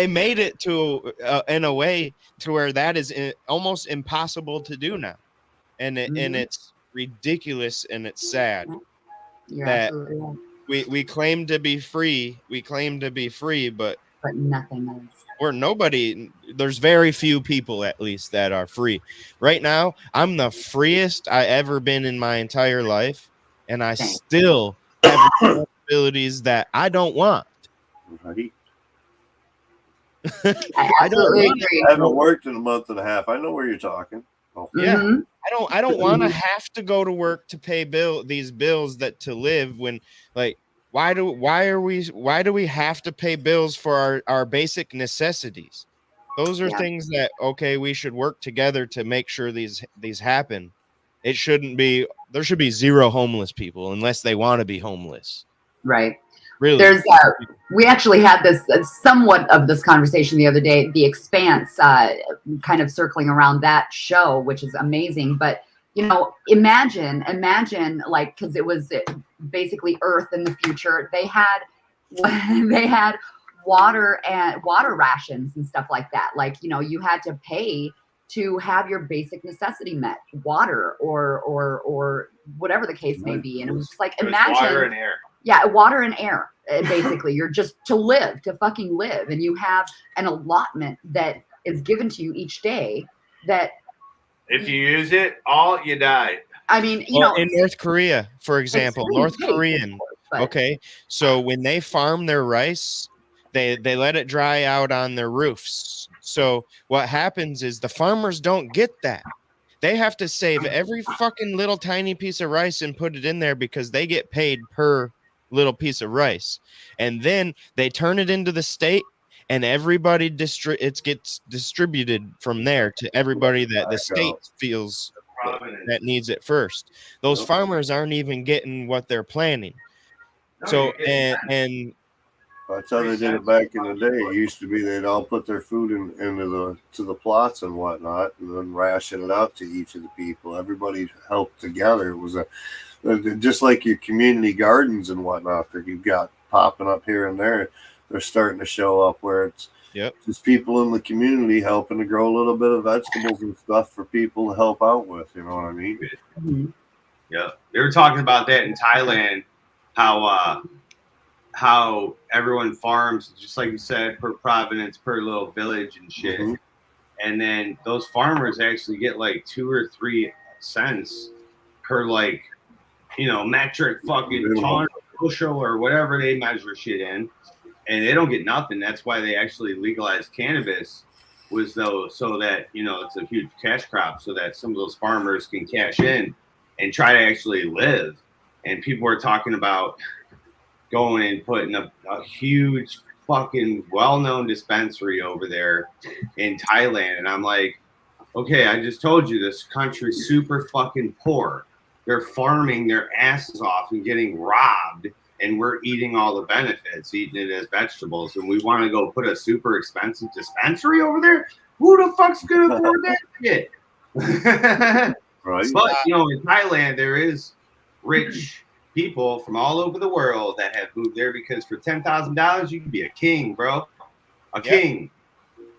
made it to in a way to where that is almost impossible to do now, and it's ridiculous, and it's sad. You're that absolutely right. we claim to be free, but nothing else. There's very few people, at least, that are free right now. I'm the freest I ever been in my entire life, and I still have responsibilities that I don't want. Right. I absolutely agree. I haven't worked in a month and a half. I know where you're talking. Oh. Yeah. I don't want to have to go to work to pay these bills to live, when like why do we have to pay bills for our basic necessities? Those are things that we should work together to make sure these happen. There should be zero homeless people unless they want to be homeless. Right. Really? There's we actually had this somewhat of this conversation the other day. The Expanse, kind of circling around that show, which is amazing. But imagine like, because it was basically Earth in the future. They had water rations and stuff like that. Like, you had to pay to have your basic necessity met, water or whatever the case may be. And it was just like, imagine water and air. Yeah, water and air. Basically, you're just to fucking live, and you have an allotment that is given to you each day. That if you use it, you die. I mean, in North Korea, for example, North Korean. Okay, so when they farm their rice, they let it dry out on their roofs. So what happens is the farmers don't get that. They have to save every fucking little tiny piece of rice and put it in there, because they get paid per little piece of rice, and then they turn it into the state, and everybody it gets distributed from there to everybody that the state feels that needs it first. Those farmers aren't even getting what they're planting. So and that's how they did it back in the day. It used to be they'd all put their food into the plots and whatnot, and then ration it out to each of the people. Everybody helped together. It was just like your community gardens and whatnot that you've got popping up here and there. They're starting to show up where it's just people in the community helping to grow a little bit of vegetables and stuff for people to help out with. You know what I mean? Mm-hmm. Yeah, they were talking about that in Thailand. How everyone farms, just like you said, per province, per little village and shit. Mm-hmm. And then those farmers actually get like 2 or 3 cents per metric fucking ton or bushel or whatever they measure shit in. And they don't get nothing. That's why they actually legalized cannabis so that, it's a huge cash crop so that some of those farmers can cash in and try to actually live. And people are talking about going and putting a huge fucking well-known dispensary over there in Thailand. And I'm like, okay, I just told you this country's super fucking poor. They're farming their asses off and getting robbed, and we're eating all the benefits, eating it as vegetables. And we want to go put a super expensive dispensary over there? Who the fuck's going to afford that shit? Right. But, in Thailand, there is rich people from all over the world that have moved there because for $10,000 you can be a king, bro. King.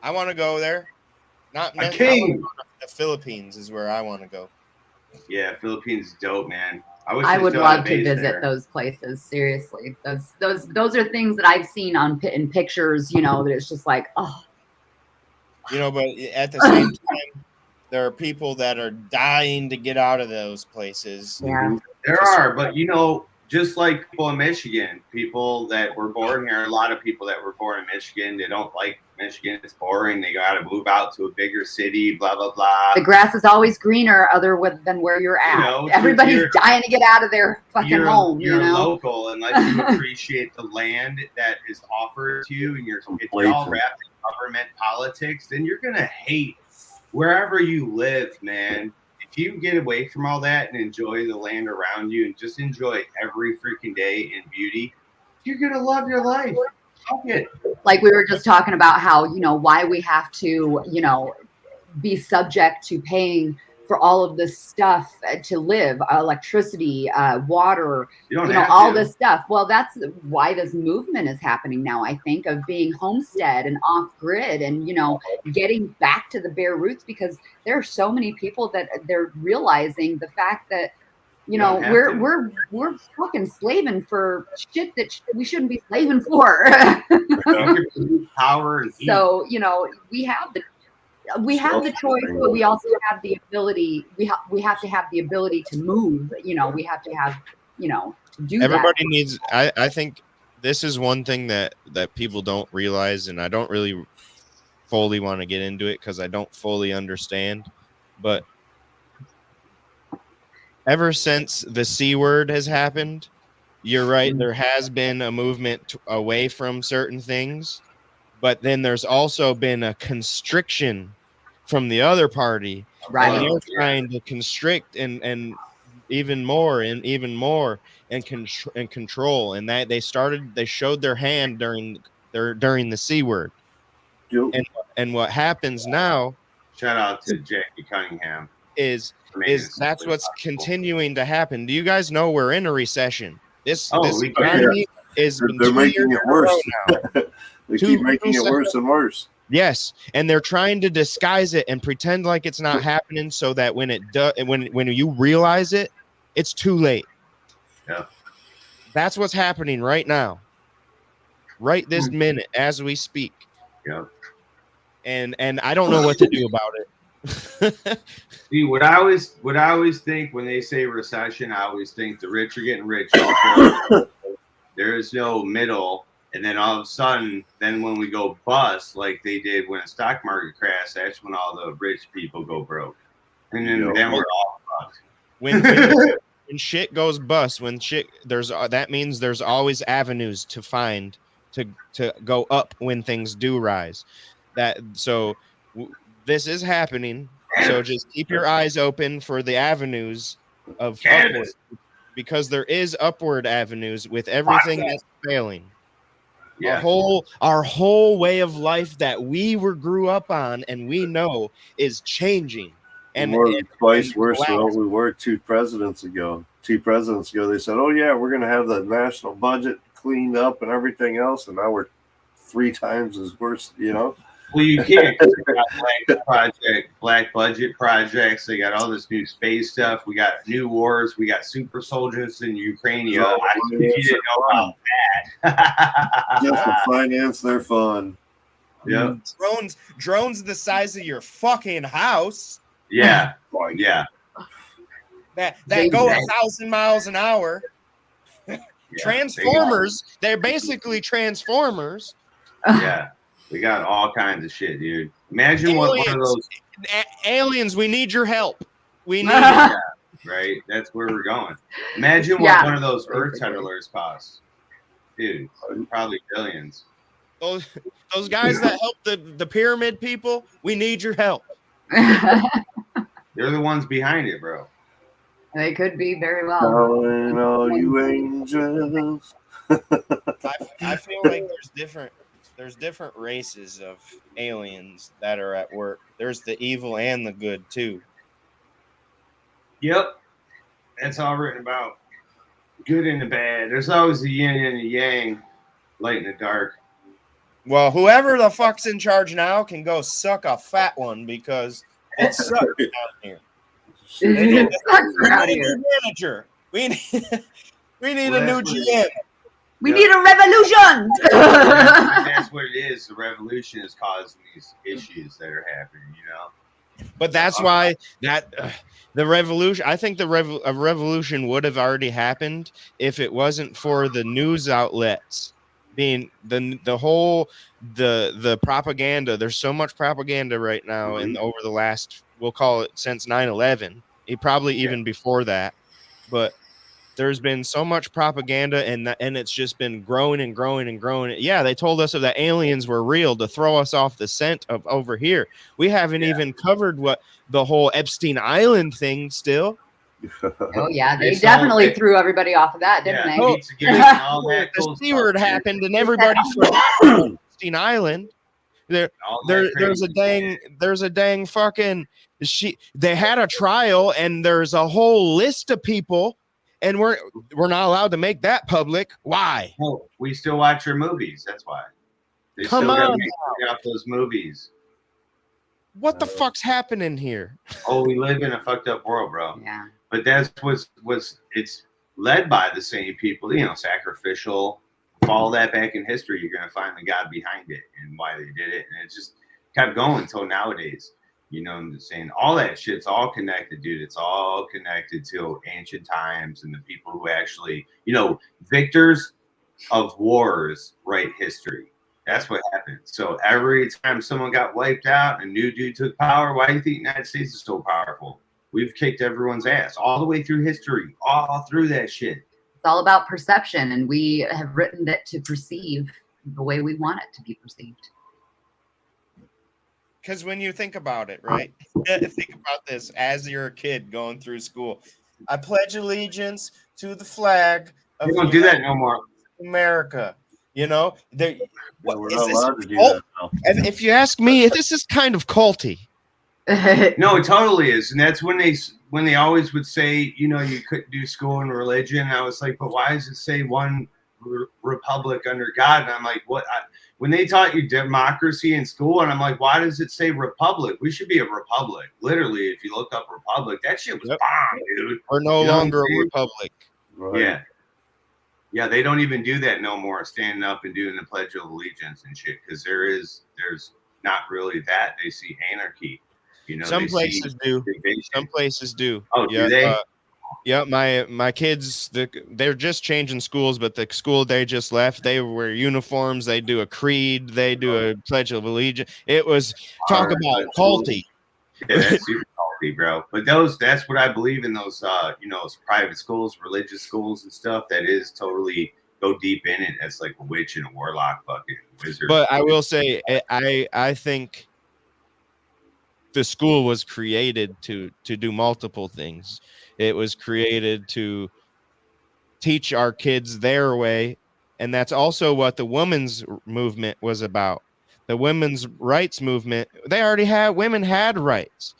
I want to go there. Not a king. The Philippines is where I want to go. Yeah, Philippines is dope, man. I would love to visit those places. Seriously, those are things that I've seen in pictures. That it's just like, oh. But at the same time, there are people that are dying to get out of those places. Yeah. There are, but just like people in Michigan, people that were born here, a lot of people that were born in Michigan, they don't like Michigan. It's boring. They got to move out to a bigger city, blah, blah, blah. The grass is always greener than where you're at. Everybody's dying to get out of their fucking home. You're local, unless you appreciate the land that is offered to you, and it's all wrapped in government politics, then you're going to hate wherever you live, man. If you get away from all that and enjoy the land around you and just enjoy every freaking day in beauty, you're going to love your life. Like we were just talking about how, why we have to, be subject to paying for all of this stuff to live, electricity, water, all this stuff. Well, that's why this movement is happening now, I think, of being homestead and off grid and, getting back to the bare roots, because there are so many people that they're realizing the fact that, we're fucking slaving for shit that we shouldn't be slaving for. Power. So, we have the choice, but we also have the ability. We have to have the ability to move. We have to have, to do Everybody that. needs. I think this is one thing that people don't realize, and I don't really fully want to get into it because I don't fully understand. But ever since the C word has happened, you're right. There has been a movement away from certain things. But then there's also been a constriction from the other party. Right. And they're trying to constrict and even more and control. And that they showed their hand during the C word. Yep. And what happens now, shout out to Jackie Cunningham, is that's what's continuing to happen. Do you guys know we're in a recession? This economy is they're making it worse now. They keep making it worse and worse. Yes, and they're trying to disguise it and pretend like it's not happening, so that when it does, when you realize it, it's too late. Yeah, that's what's happening right now, right this minute as we speak. Yeah, and I don't know what to do about it. See, what I always think when they say recession, I always think the rich are getting richer. There is no middle. And then all of a sudden, then when we go bust, like they did when the stock market crashed, that's when all the rich people go broke. And then we're all fucked. When shit goes bust, that means there's always avenues to find to go up when things do rise. This is happening, So just keep your eyes open for the avenues of Cannabis. upward, because there is upward avenues with everything that's failing. Yeah. Our whole way of life that we grew up on and we know is changing. And more than twice and worse than what collapse. we were 2 presidents ago. 2 presidents ago, they said, "Oh yeah, we're going to have the national budget cleaned up and everything else," and now we're 3 times as worse. You know. Well, you can't. 'Cause they got black budget projects. They got all this new space stuff. We got new wars. We got super soldiers in Ukraine. You didn't know about that. Just to finance their fun. Yeah. Drones the size of your fucking house. Yeah. Yeah. That go 1,000 miles an hour. Transformers. They're basically Transformers. Yeah. We got all kinds of shit, dude. Imagine what one of those aliens. We need your help. We need right. That's where we're going. Imagine what one of those Earth settlers costs, dude. Probably billions. Those guys that help the pyramid people. We need your help. They're the ones behind it, bro. They could be very well. Calling all you angels. I feel like there's different races of aliens that are at work. There's the evil and the good too. Yep. That's all written about. Good and the bad. There's always the yin and the yang, light and the dark. Well, whoever the fuck's in charge now can go suck a fat one because it sucks down here. It sucks out We need here. a new manager. We need a new GM. We need a revolution. That's what it is. The revolution is causing these issues that are happening, you know? But that's why the revolution, I think a revolution would have already happened if it wasn't for the news outlets being the whole propaganda. There's so much propaganda right now and over the last, we'll call it since 9/11, probably even before that, but there's been so much propaganda and it's just been growing and growing and growing. Yeah, they told us that aliens were real to throw us off the scent of over here. We haven't even covered what the whole Epstein Island thing still. Oh yeah, they definitely threw everybody off of that, didn't they? The C word happened and everybody forgot Epstein Island. There's a dang fucking they had a trial and there's a whole list of people. And we're not allowed to make that public. Why? Well, we still watch your movies. That's why. They Come still gotta on make money off those movies. What the fuck's happening here? Oh, we live in a fucked up world, bro. Yeah. But that's it's led by the same people, you know, sacrificial. Follow that back in history, you're gonna find the God behind it and why they did it. And it just kept going until nowadays. You know, I'm just saying all that shit's all connected, dude. It's all connected to ancient times and the people who actually, you know, victors of wars write history. That's what happened. So every time someone got wiped out and a new dude took power, why do you think the United States is so powerful? We've kicked everyone's ass all the way through history, all through that shit. It's all about perception, and we have written it to perceive the way we want it to be perceived. Because when you think about it, right? Think about this as you're a kid going through school. I pledge allegiance to the flag of We don't do that no more. America. You know, we're not allowed to do that now. If you ask me, this is kind of culty. No, it totally is, and that's when they always would say, you know, you couldn't do school and religion. I was like, but why does it say one republic under God? And I'm like, what? When they taught you democracy in school, and I'm like, why does it say republic? We should be a republic. Literally, if you look up republic, that shit was bomb, dude. We're no longer a republic. Right. Yeah. Yeah, they don't even do that no more, standing up and doing the Pledge of Allegiance and shit, because there's not really that. They see anarchy. You know, Some places do. Some places do. Oh, yeah, do they? Yeah, my kids, they're just changing schools, but the school they just left, they wear uniforms, they do a creed, they do a Pledge of Allegiance. It was talk about culty. Yeah, that's super culty, bro. But that's what I believe in those you know, private schools, religious schools and stuff. That is totally go deep in it. That's like a witch and a warlock fucking wizard. But I will say, I think the school was created to do multiple things. It was created to teach our kids their way, and that's also what the women's movement was about. The women's rights movement, women had rights.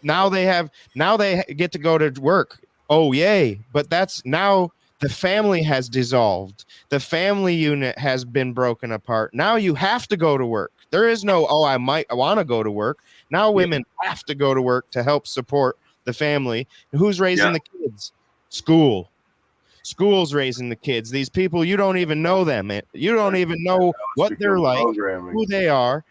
Now they get to go to work. Oh yay. But that's now the family has dissolved. The family unit has been broken apart. Now you have to go to work. There is no, I want to go to work. Now women have to go to work to help support the family. Who's raising the kids? School's raising the kids. These people, you don't even know them. You don't even know what they're like, who they are.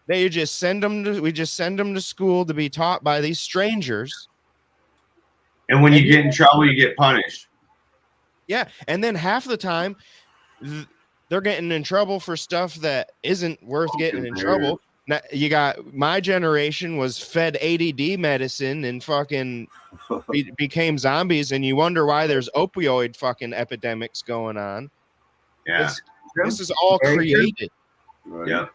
We just send them to school to be taught by these strangers. And when you get in trouble, you get punished. Yeah, and then half the time they're getting in trouble for stuff that isn't worth getting in trouble. Now, you got my generation was fed ADD medicine and fucking became zombies, and you wonder why there's opioid fucking epidemics going on. Yeah, this is all created. Right. Yeah.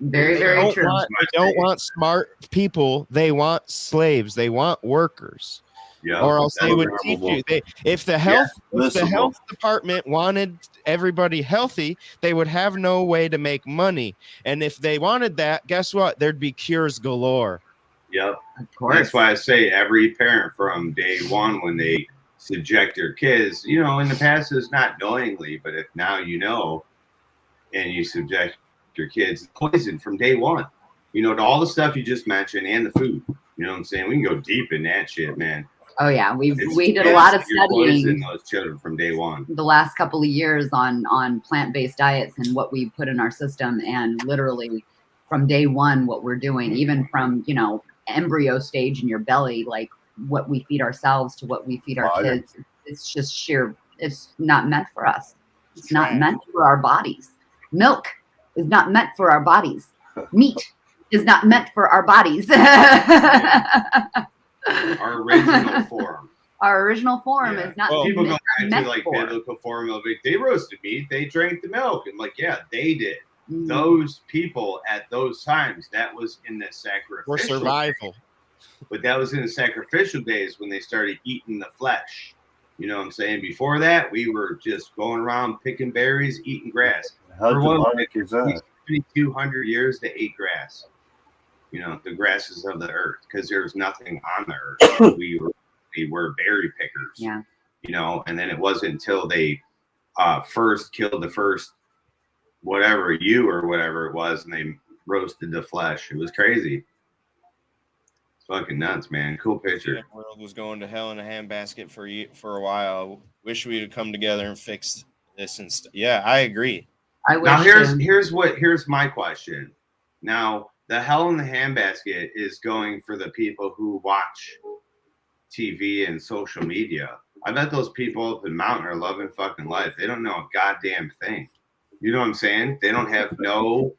Very, very true. They don't want smart people. They want slaves. They want workers. Yeah. Or else they would teach you. If the health department wanted everybody healthy, they would have no way to make money. And if they wanted that, guess what? There'd be cures galore. Yep. That's why I say every parent from day one, when they subject their kids, in the past it's not knowingly, but if now you know, and you subject your kids poison from day one, to all the stuff you just mentioned and the food. You know what I'm saying? We can go deep in that shit, man. Oh yeah, we did a lot of studying those children from day one. The last couple of years on plant-based diets and what we put in our system, and literally from day one, what we're doing, even from embryo stage in your belly, like what we feed ourselves to what we feed our kids. It's just sheer. It's not meant for us. It's not meant for our bodies. Milk is not meant for our bodies. Meat is not meant for our bodies. Our original form. Our original form is not. Well, people go back to for. biblical form of it. They roasted meat. They drank the milk, and they did. Those people at those times, that was in the sacrificial. For survival. But that was in the sacrificial days when they started eating the flesh. You know what I'm saying? Before that, we were just going around picking berries, eating grass. How demonic is that? 200 years they ate grass. The grasses of the earth, because there was nothing on the earth. we were berry pickers. Yeah. And then it wasn't until they first killed the first whatever it was, and they roasted the flesh. It was crazy. It's fucking nuts, man. Cool picture. The world was going to hell in a handbasket for a while. Wish we'd have come together and fixed this and stuff. Yeah, I agree. Now here's my question. Now, the hell in the handbasket is going for the people who watch TV and social media. I bet those people up in Mountain are loving fucking life. They don't know a goddamn thing. You know what I'm saying? They don't have no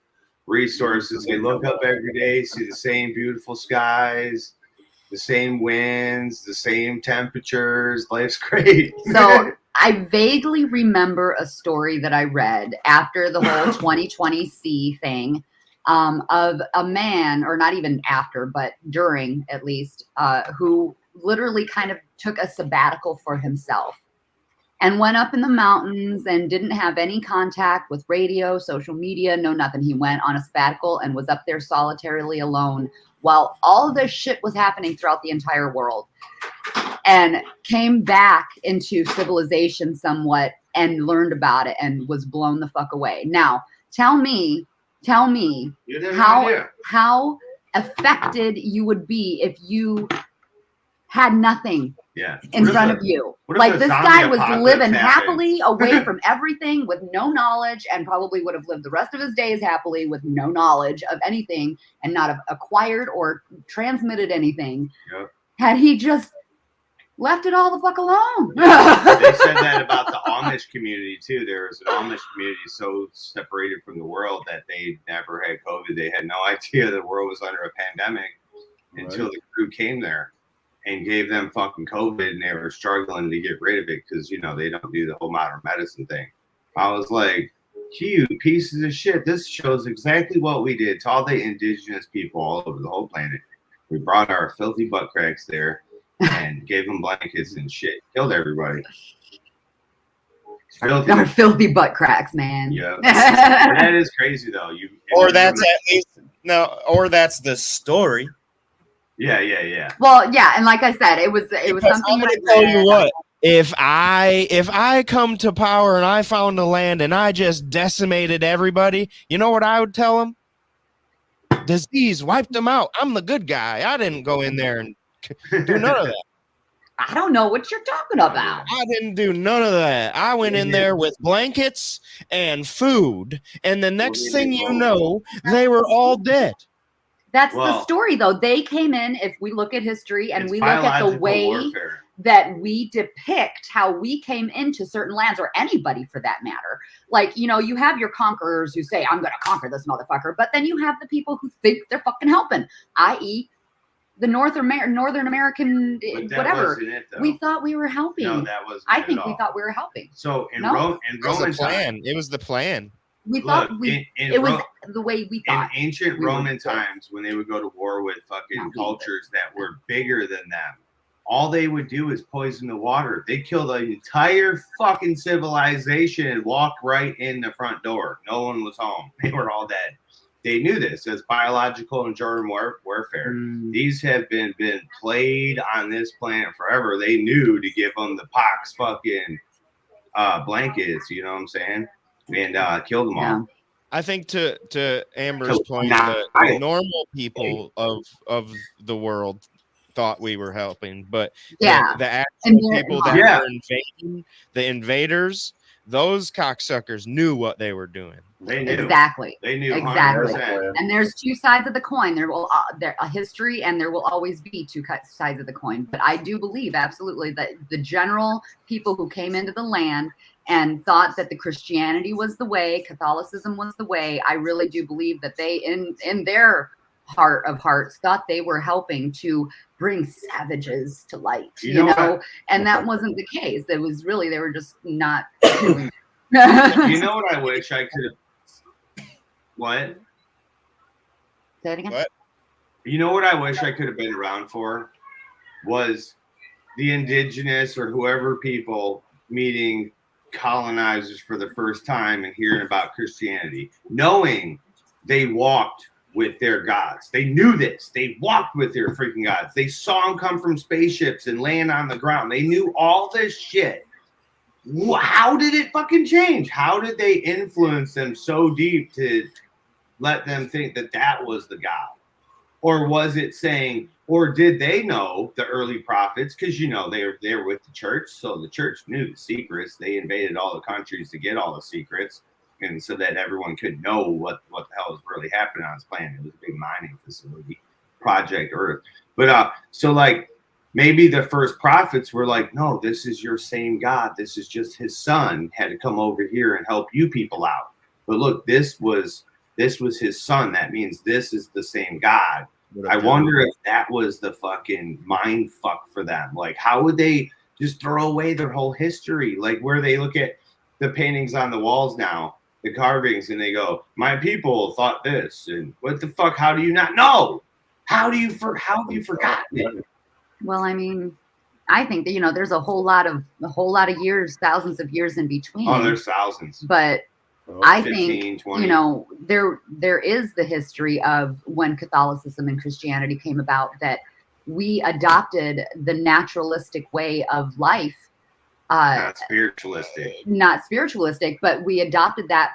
resources. They look up every day, see the same beautiful skies, the same winds, the same temperatures. Life's great. So I vaguely remember a story that I read after the whole 2020 thing. Of a man, or not even after, but during at least, who literally kind of took a sabbatical for himself and went up in the mountains and didn't have any contact with radio, social media, no nothing. He went on a sabbatical and was up there solitarily alone while all this shit was happening throughout the entire world, and came back into civilization somewhat and learned about it and was blown the fuck away. Now, tell me how affected you would be if you had nothing in front of you. Like, this guy was living happily away from everything with no knowledge, and probably would have lived the rest of his days happily with no knowledge of anything and not have acquired or transmitted anything. Had he just left it all the fuck alone. They said that about the Amish community too. There was an Amish community so separated from the world that they never had COVID. They had no idea the world was under a pandemic until the crew came there and gave them fucking COVID, and they were struggling to get rid of it because they don't do the whole modern medicine thing. I was like, You pieces of shit. This shows exactly what we did to all the indigenous people all over the whole planet. We brought our filthy butt cracks there and gave them blankets and shit. Killed everybody. Filthy. Our filthy butt cracks, man. Yeah. That is crazy, though. Or that's at least, no, or that's the story. Yeah. Well, yeah, and like I said, it was Because something. I'm gonna tell you what. If I come to power and I found the land and I just decimated everybody, you know what I would tell them? Disease wiped them out. I'm the good guy. I didn't go in there and do none of that. I don't know what you're talking about. I didn't do none of that. I went in there with blankets and food, and the next thing you know, they were all dead. That's the story, though. They came in, if we look at history and we look at the way warfare. that we depict how we came into certain lands, or anybody for that matter. Like, you know, you have your conquerors who say, I'm going to conquer this motherfucker. But then you have the people who think they're fucking helping, i.e., the Northern American, whatever. We thought we were helping. No, that wasn't. I think we thought we were helping. So in No? Roman plan. It was the plan. We thought it was the way we thought. In ancient Roman times, when they would go to war with fucking cultures that were bigger than them, all they would do is poison the water. They killed the entire fucking civilization and walked right in the front door. No one was home. They were all dead. They knew this as biological and germ warfare. These have been played on this planet forever. They knew to give them the pox fucking blankets, you know what I'm saying? And killed them all. I think to Amber's point, the normal people of the world thought we were helping, but the actual people that were invading, the invaders, those cocksuckers knew what they were doing. They knew. Exactly. They knew. Exactly. 100%. And there's two sides of the coin. There will a history, and there will always be two sides of the coin. But I do believe absolutely that the general people who came into the land and thought that the Christianity was the way, Catholicism was the way, I really do believe that they, in their heart of hearts, thought they were helping to bring savages to light, you know? And that wasn't the case. It was really, they were just not doing it. You know what I wish I could have? What? Say it again. What? You know what I wish I could have been around for? Was the indigenous or whoever people meeting colonizers for the first time and hearing about Christianity, knowing they walked with their gods. They knew this. They walked with their freaking gods. They saw them come from spaceships and land on the ground. They knew all this shit. How did it fucking change? How did they influence them so deep to let them think that that was the God? Or was it saying, or did they know, the early prophets, because, you know, they were with the church, so the church knew the secrets. They invaded all the countries to get all the secrets, and so that everyone could know what the hell was really happening on this planet. It was a big mining facility, Project Earth. But so like maybe the first prophets were like, no, this is your same God. This is just his son had to come over here and help you people out. But look, this was his son. That means this is the same God. I wonder if that was the fucking mind fuck for them. Like, how would they just throw away their whole history? Like, where they look at the paintings on the walls now, the carvings, and they go, my people thought this, and what the fuck? How do you not know? How have you forgotten it? Well, I mean, I think that, you know, there's a whole lot of years, thousands of years in between. Oh, there's thousands. But 15, I think 20. you know, there is the history of when Catholicism and Christianity came about, that we adopted the naturalistic way of life. Not spiritualistic, but we adopted that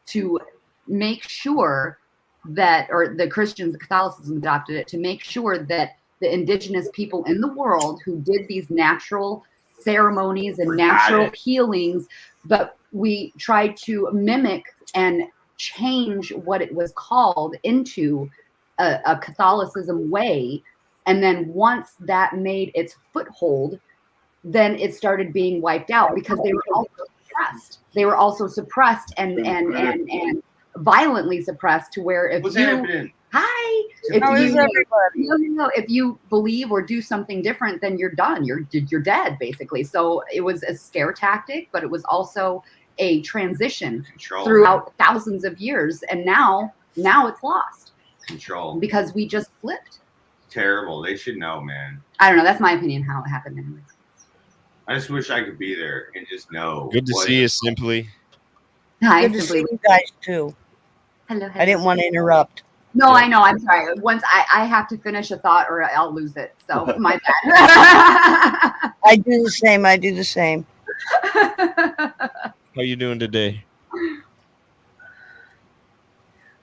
to make sure that, or the Christians, Catholicism adopted it to make sure that the indigenous people in the world who did these natural ceremonies and natural healings, but we tried to mimic and change what it was called into a Catholicism way. And then once that made its foothold, then it started being wiped out because they were also suppressed. They were also suppressed and violently suppressed, to where if if you believe or do something different, then you're done. You're dead, basically. So it was a scare tactic, but it was also a transition Control. throughout thousands of years, and now it's lost Control. because we just flipped. Terrible. They should know, man. I don't know. That's my opinion how it happened anyways. I just wish I could be there and just know. Good to see you, Simply. Hi, Good to see you guys too. Hello. I didn't want to interrupt. No, I know. I'm sorry. Once I have to finish a thought or I'll lose it. So my bad. I do the same. I do the same. How you doing today?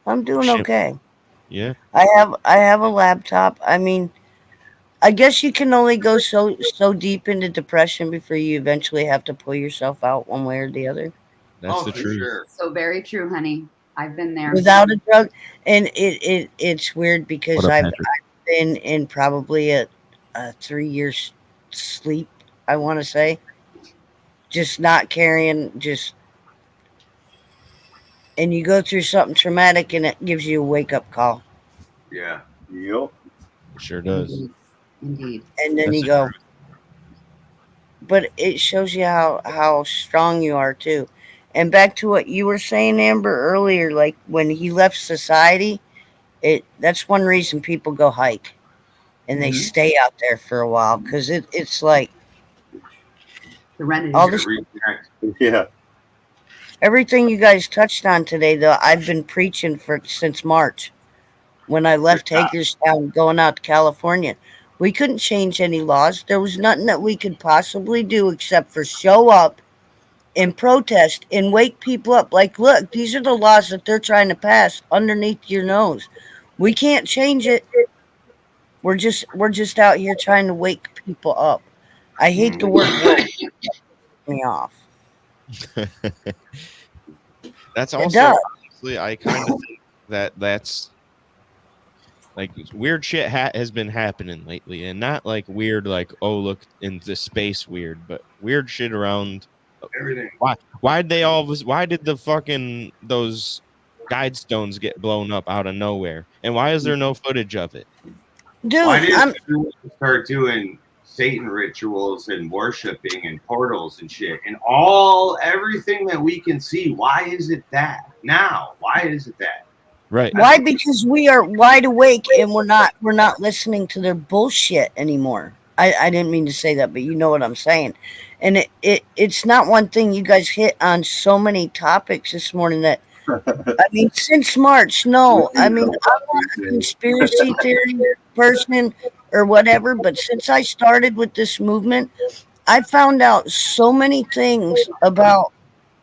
I'm doing okay. Yeah. I have a laptop. I mean, I guess you can only go so deep into depression before you eventually have to pull yourself out one way or the other. That's the truth. Sure. So very true, honey. I've been there. Without a drug, and it's weird because What up, I've Patrick? been in probably a 3 years sleep. I want to say, just not carrying, and you go through something traumatic, and it gives you a wake up call. Yeah. Yep. Sure does. Indeed. And then That's you the go. truth. But it shows you how strong you are too. And back to what you were saying, Amber, earlier, like when he left society, that's one reason people go hike and they stay out there for a while, because it's like all this, Yeah. everything you guys touched on today, though, I've been preaching since March when I left Hagerstown going out to California. We couldn't change any laws. There was nothing that we could possibly do except for show up and protest and wake people up. Like, look, these are the laws that they're trying to pass underneath your nose. We can't change it. We're just out here trying to wake people up. I hate the word woke. Me off. That's It also does. honestly, I kind of think that's like weird shit has been happening lately, and not like weird like, oh, look into space weird, but weird shit around everything. Why did the fucking those guide stones get blown up out of nowhere, and why is there no footage of it? Dude, Why did everyone start doing Satan rituals and worshiping and portals and shit and everything that we can see? Why is it that now? Why is it that? Right. Why? Because we are wide awake and we're not listening to their bullshit anymore. I didn't mean to say that, but you know what I'm saying. And it's not one thing. You guys hit on so many topics this morning that I mean, since March, no. I mean, I'm not a conspiracy theory person or whatever, but since I started with this movement, I found out so many things about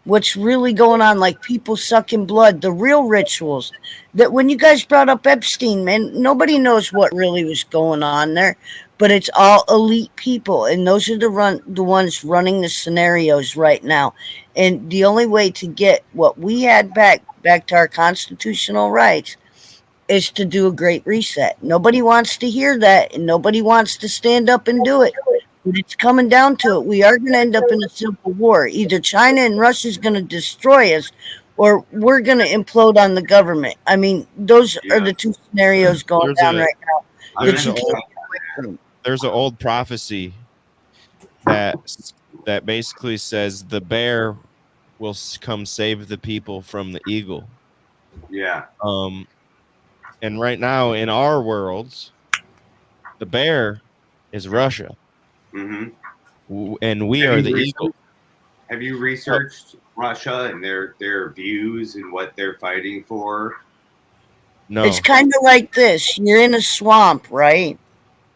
what's really going on, like people sucking blood, the real rituals. That when you guys brought up Epstein, man, nobody knows what really was going on there, but it's all elite people, and those are the ones running the scenarios right now. And the only way to get what we had back to our constitutional rights is to do a great reset. Nobody wants to hear that, and nobody wants to stand up and do it. But it's coming down to it. We are going to end up in a civil war. Either China and Russia is going to destroy us, or we're going to implode on the government. I mean, those are the two scenarios going down right now. That you can't get away from. There's an old prophecy that basically says the bear will come save the people from the eagle. Yeah. And right now in our worlds, the bear is Russia. Mm-hmm. And we are the eagle. Have you researched Russia and their views and what they're fighting for? No. It's kind of like this. You're in a swamp, right?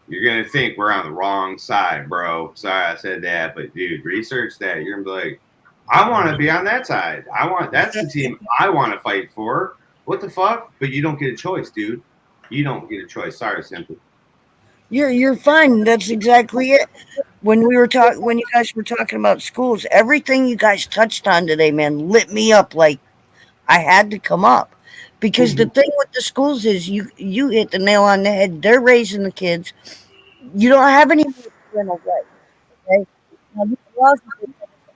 You're gonna think we're on the wrong side, bro. Sorry I said that, but dude, research that. You're gonna be like, I want to be on that side. That's the team I want to fight for. What the fuck? But you don't get a choice, dude. You don't get a choice. Sorry, Simply. You're fine. That's exactly it. When you guys were talking about schools, everything you guys touched on today, man, lit me up. Like I had to come up, because the thing with the schools is you hit the nail on the head. They're raising the kids. You don't have any parental rights. Okay, now, these laws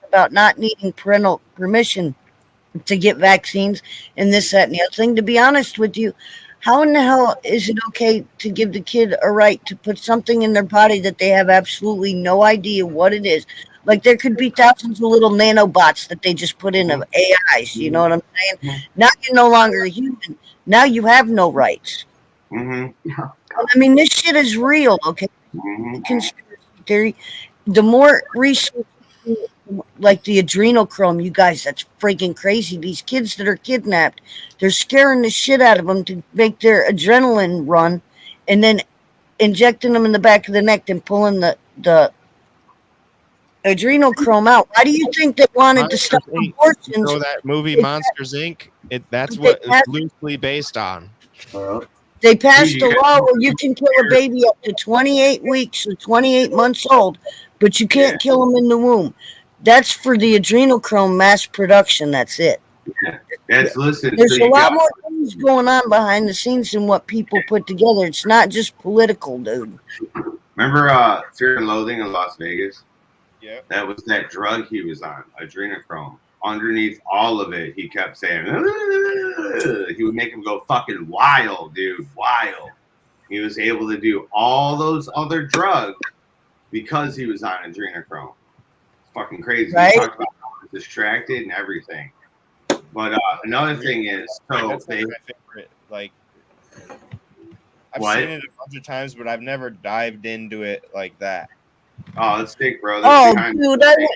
about not needing parental permission to get vaccines and this, that, and the other thing. To be honest with you, how in the hell is it okay to give the kid a right to put something in their body that they have absolutely no idea what it is? Like there could be thousands of little nanobots that they just put in of AIs. You know what I'm saying? Now you're no longer a human. Now you have no rights. Mm-hmm. I mean, this shit is real, okay? Conspiracy theory. The more research, like the adrenochrome, you guys, that's freaking crazy. These kids that are kidnapped, they're scaring the shit out of them to make their adrenaline run, and then injecting them in the back of the neck and pulling the adrenochrome out. Why do you think they wanted to stop abortions? So that movie Monsters Inc. That's what it's loosely based on. They passed a law where you can kill a baby up to 28 weeks or 28 months old, but you can't kill them in the womb. That's for the adrenochrome mass production. That's it. Yeah. That's listen. There's a lot more things going on behind the scenes than what people put together. It's not just political, dude. Remember Fear and Loathing in Las Vegas? Yeah. That was that drug he was on, adrenochrome. Underneath all of it, he kept saying, "Ugh." He would make him go fucking wild, dude, wild. He was able to do all those other drugs because he was on adrenochrome. It's fucking crazy. Right? He talked about how he was distracted and everything. But another thing is, so that's they, my favorite. Like, I've What? seen it a bunch of times, but I've never dived into it like that. oh, it's sick, bro. Oh, That's behind dude, the scenes.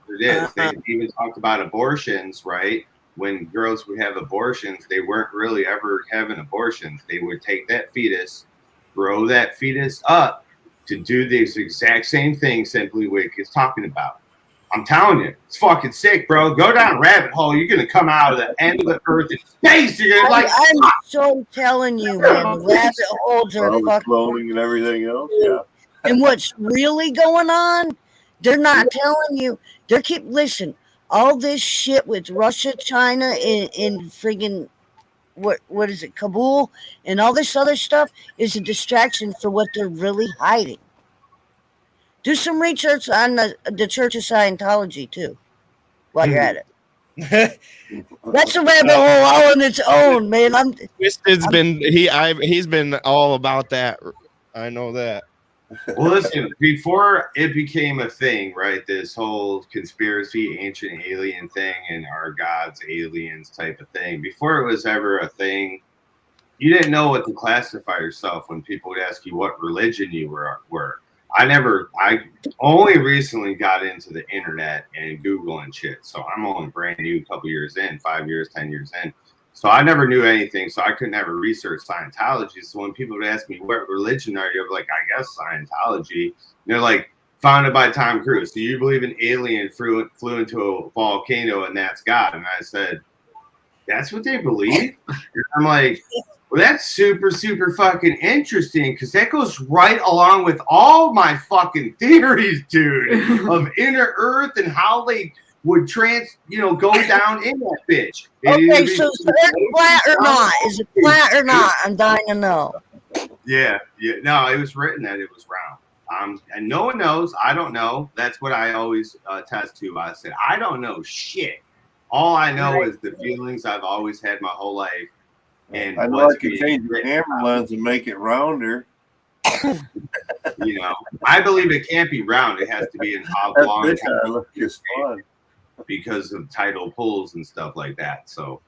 It is. They even talked about abortions, right? When girls would have abortions, they weren't really ever having abortions. They would take that fetus, grow that fetus up to do this exact same thing Simply Wick is talking about. I'm telling you, it's fucking sick, bro. Go down a rabbit hole. You're going to come out of the end of the earth in space. You're going to like, I'm so telling you, man, rabbit holes are All the fucking. cloning and everything else. Yeah. And what's really going on, they're not telling you. They keep listen. All this shit with Russia, China, and friggin' what is it, Kabul, and all this other stuff is a distraction for what they're really hiding. Do some research on the Church of Scientology too, while you're at it. That's a rabbit hole all on its own, man. He's been all about that. I know that. well, listen, before it became a thing, right? This whole conspiracy, ancient alien thing, and our gods, aliens type of thing. Before it was ever a thing, you didn't know what to classify yourself when people would ask you what religion you were. I only recently got into the internet and Google and shit. So I'm only brand new, a couple years in, 5 years, 10 years in. So I never knew anything. So I could never research Scientology. So when people would ask me, what religion are you? I'm like, I guess Scientology. And they're like, founded by Tom Cruise. So you believe an alien flew into a volcano and that's God? And I said, that's what they believe? And I'm like, well, that's super, super fucking interesting because that goes right along with all my fucking theories, dude, of inner Earth and how they would go down in that bitch. Okay, so is it flat or not? Is it flat or not? I'm dying to know. Yeah. No, it was written that it was round. And no one knows. I don't know. That's what I always test to. I said, I don't know shit. All I know is the feelings I've always had my whole life. And I know I could change the camera lens and make it rounder. I believe it can't be round. It has to be an oblong. That look just fun. Because of tidal pulls and stuff like that. So,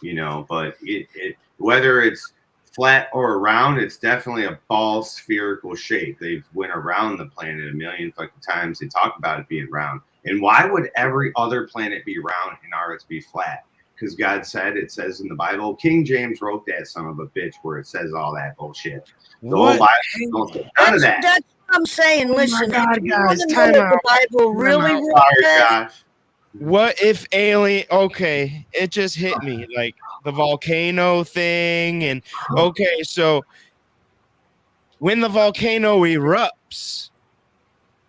but it whether it's flat or round, it's definitely a ball spherical shape. They've went around the planet a million fucking times. They talk about it being round. And why would every other planet be round and ours be flat? Because God said, it says in the Bible, King James wrote that son of a bitch where it says all that bullshit. The whole Bible don't say none of that. That's what I'm saying. Listen, God, if you guys, want to know time what out. the Bible really Sorry, Josh. What if alien? Okay, it just hit me like the volcano thing, and okay, so when the volcano erupts,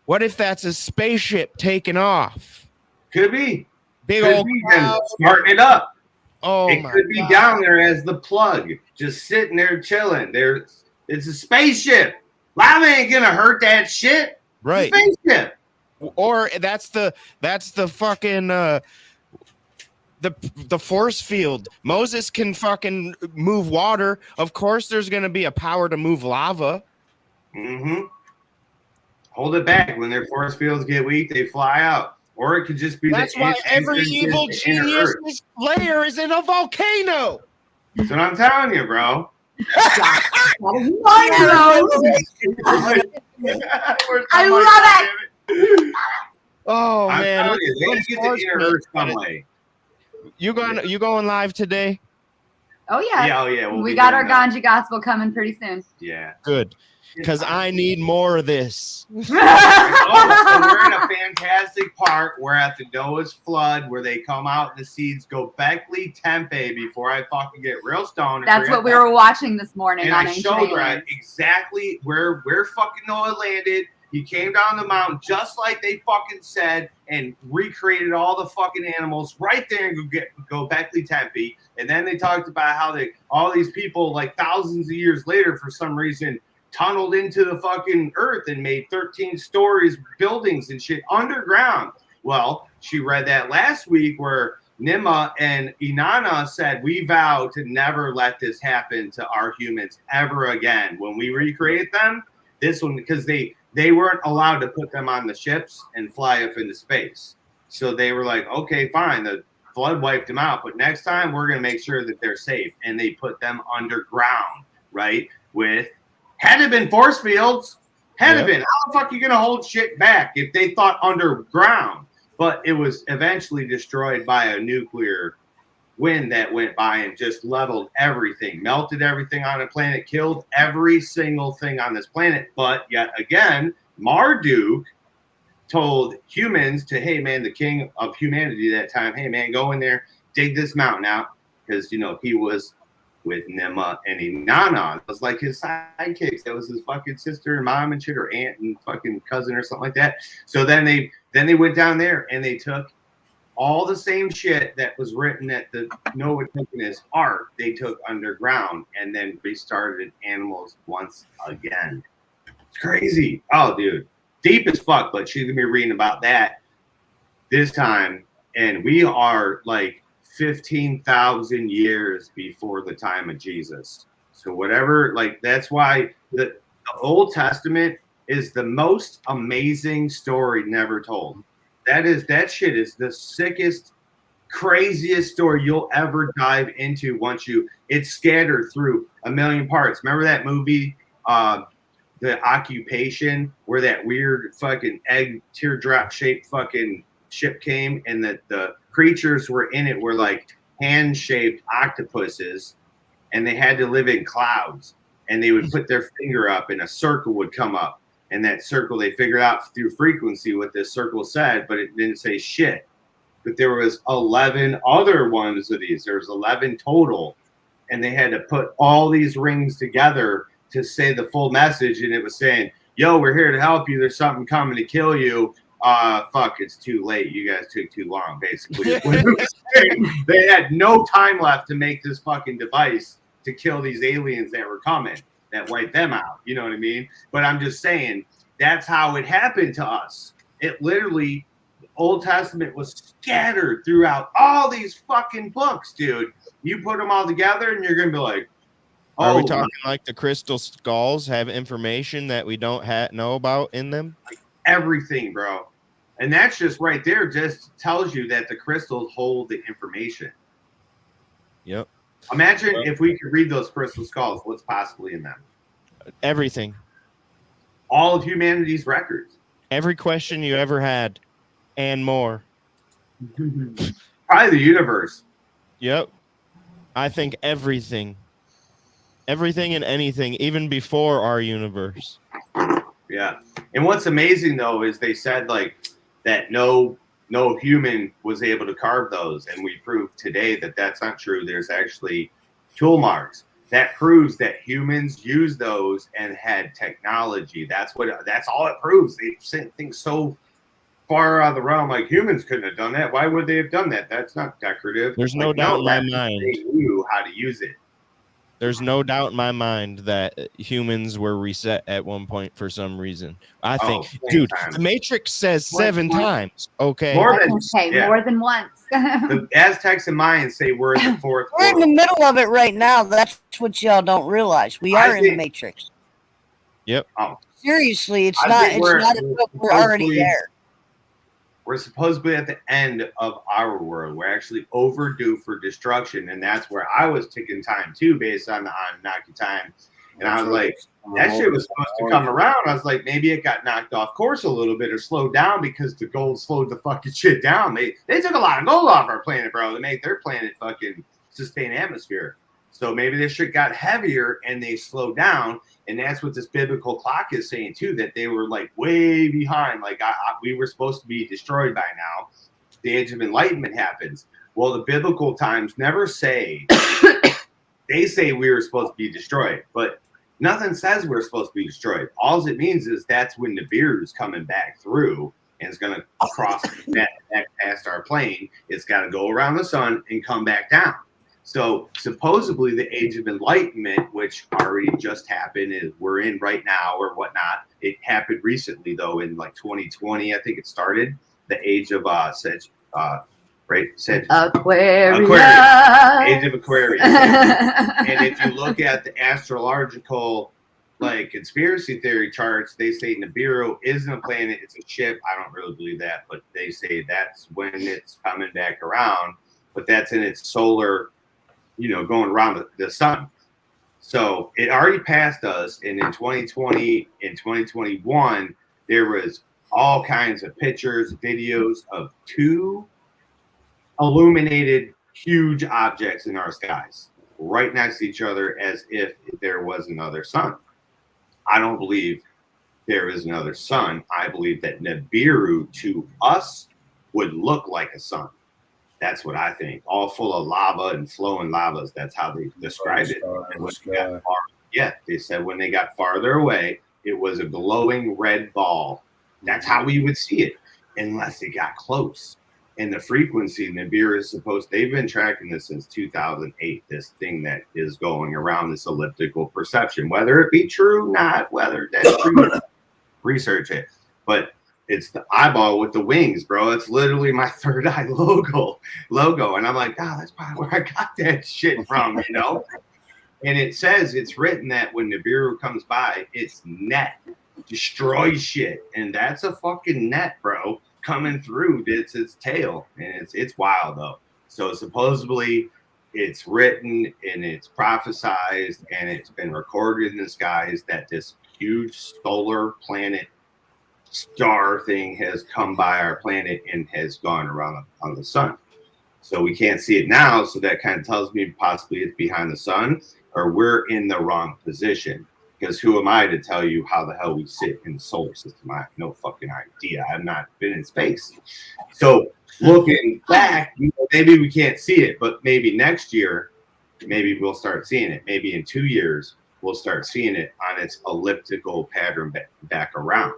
what if that's a spaceship taking off? Could be. Big Could old be them cloud. starting it up. Oh it my could be God. down there as the plug, just sitting there chilling. It's a spaceship. Lava ain't gonna hurt that shit. Right. It's a spaceship. Or that's the fucking the force field. Moses can fucking move water. Of course, there's gonna be a power to move lava. Mm-hmm. hold it back. When their force fields get weak, they fly out. Or it could just be That's why every evil genius layer is in a volcano. That's what I'm telling you, bro. I love it. Oh I'm man, telling you, they get the inner Earth some way. You going live today? Oh yeah. Yeah, oh yeah. We got our Ganji gospel coming pretty soon. Yeah. Good. Because I need more of this. Oh, so we're in a fantastic part. We're at the Noah's flood where they come out and the seeds go Beckley Tempe before I fucking get real stoned. That's what we were watching this morning. And on I Ancient showed Aliens. her exactly where fucking Noah landed. He came down the mountain just like they fucking said and recreated all the fucking animals right there and go Beckley Tempe. And then they talked about how all these people like thousands of years later for some reason tunneled into the fucking earth and made 13 stories buildings and shit underground. Well, she read that last week where Nima and Inanna said, we vow to never let this happen to our humans ever again. When we recreate them, this one, because they weren't allowed to put them on the ships and fly up into space. So they were like, okay, fine. The flood wiped them out, but next time we're going to make sure that they're safe. And they put them underground, right? Had it been force fields, had it been, how the fuck are you going to hold shit back if they thought underground? But it was eventually destroyed by a nuclear wind that went by and just leveled everything, melted everything on the planet, killed every single thing on this planet. But yet again, Marduk told humans to, hey man, the king of humanity that time, hey man, go in there, dig this mountain out. Because, he was with Nima and Inanna. It was like his sidekicks. That was his fucking sister and mom and shit, or aunt and fucking cousin or something like that. So then they went down there and they took all the same shit that was written at the Noah took in his art, they took underground and then restarted animals once again. It's crazy. Oh, dude. Deep as fuck, but she's gonna be reading about that this time. And we are like 15,000 years before the time of Jesus. So whatever, like that's why the Old Testament is the most amazing story never told. That shit is the sickest, craziest story you'll ever dive into it's scattered through a million parts. Remember that movie, The Occupation, where that weird fucking egg teardrop shaped fucking ship came and that the creatures were in it were like hand-shaped octopuses and they had to live in clouds and they would put their finger up and a circle would come up and that circle they figured out through frequency what this circle said, but it didn't say shit. But there was 11 other ones of these. There was 11 total and they had to put all these rings together to say the full message, and it was saying, yo, we're here to help you, there's something coming to kill you. Fuck, it's too late. You guys took too long, basically. They had no time left to make this fucking device to kill these aliens that were coming, that wiped them out. You know what I mean? But I'm just saying, that's how it happened to us. It literally, the Old Testament was scattered throughout all these fucking books, dude. You put them all together and you're going to be like, are we talking like the crystal skulls have information that we don't know about in them? Everything, bro. And that's just right there just tells you that the crystals hold the information. Yep. Imagine if we could read those crystal skulls, what's possibly in them? Everything. All of humanity's records. Every question you ever had and more. Probably the universe. Yep. I think everything. Everything and anything, even before our universe. Yeah. And what's amazing though is they said like that no human was able to carve those, and we proved today that that's not true. There's actually tool marks that proves that humans use those and had technology. That's all it proves. They sent things so far out of the realm, like humans couldn't have done that. Why would they have done that? That's not decorative. There's no doubt in my mind they knew how to use it. There's no doubt in my mind that humans were reset at one point for some reason. I think, dude, the Matrix says 7 times. Okay. More than once. The Aztecs and Mayans say we're in the fourth. We're in the middle of it right now. That's what y'all don't realize. We are in the Matrix. Yep. Oh, seriously, it's I not. think It's not as if we're already supposedly- there. We're supposedly at the end of our world. We're actually overdue for destruction, and that's where I was ticking time too, based on Anunnaki time. And I was like, that shit was supposed to come around. I was like, maybe it got knocked off course a little bit or slowed down because the gold slowed the fucking shit down. They took a lot of gold off our planet, bro, to make their planet fucking sustain atmosphere. So maybe this shit got heavier and they slowed down. And that's what this biblical clock is saying too, that they were like way behind. Like we were supposed to be destroyed by now. The Age of Enlightenment happens. Well, the biblical times never say, they say we were supposed to be destroyed, but nothing says we're supposed to be destroyed. All it means is that's when Nibiru's coming back through and it's going to cross back past our plane. It's got to go around the sun and come back down. So supposedly the Age of Enlightenment, which already just happened, is we're in right now or whatnot. It happened recently though, in like 2020, I think it started. The Age of Aquarius. Age of Aquarius. And if you look at the astrological like conspiracy theory charts, they say Nibiru isn't a planet, it's a ship. I don't really believe that, but they say that's when it's coming back around. But that's in its solar, going around the sun. So it already passed us. And in 2020 and 2021, there was all kinds of pictures, videos of two illuminated huge objects in our skies right next to each other as if there was another sun. I don't believe there is another sun. I believe that Nibiru to us would look like a sun. That's what I think. All full of lava and flowing lavas. That's how they described it. And when they got they said when they got farther away, it was a glowing red ball. That's how we would see it, unless it got close. And the frequency, Nibiru is they've been tracking this since 2008, this thing that is going around this elliptical perception. Whether it be true, not whether that's true, research it. But it's the eyeball with the wings, bro. It's literally my third eye logo. And I'm like, that's probably where I got that shit from, And it says, it's written that when Nibiru comes by, its net destroys shit. And that's a fucking net, bro, coming through. It's its tail. And it's wild, though. So supposedly it's written and it's prophesized and it's been recorded in the skies that this huge solar planet star thing has come by our planet and has gone around on the sun. So we can't see it now. So that kind of tells me possibly it's behind the sun or we're in the wrong position. Because who am I to tell you how the hell we sit in the solar system? I have no fucking idea. I've not been in space. So looking back, maybe we can't see it, but maybe next year, maybe we'll start seeing it. Maybe in 2 years, we'll start seeing it on its elliptical pattern back around.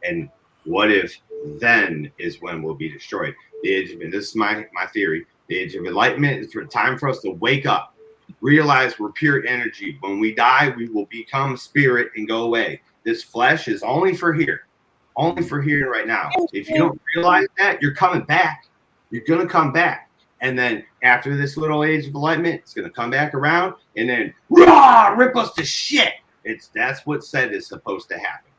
And what if then is when we'll be destroyed? This is my theory. The Age of Enlightenment is for time for us to wake up, realize we're pure energy. When we die, we will become spirit and go away. This flesh is only for here right now. If you don't realize that, you're coming back. You're going to come back. And then after this little Age of Enlightenment, it's going to come back around and then rip us to shit. That's what said is supposed to happen.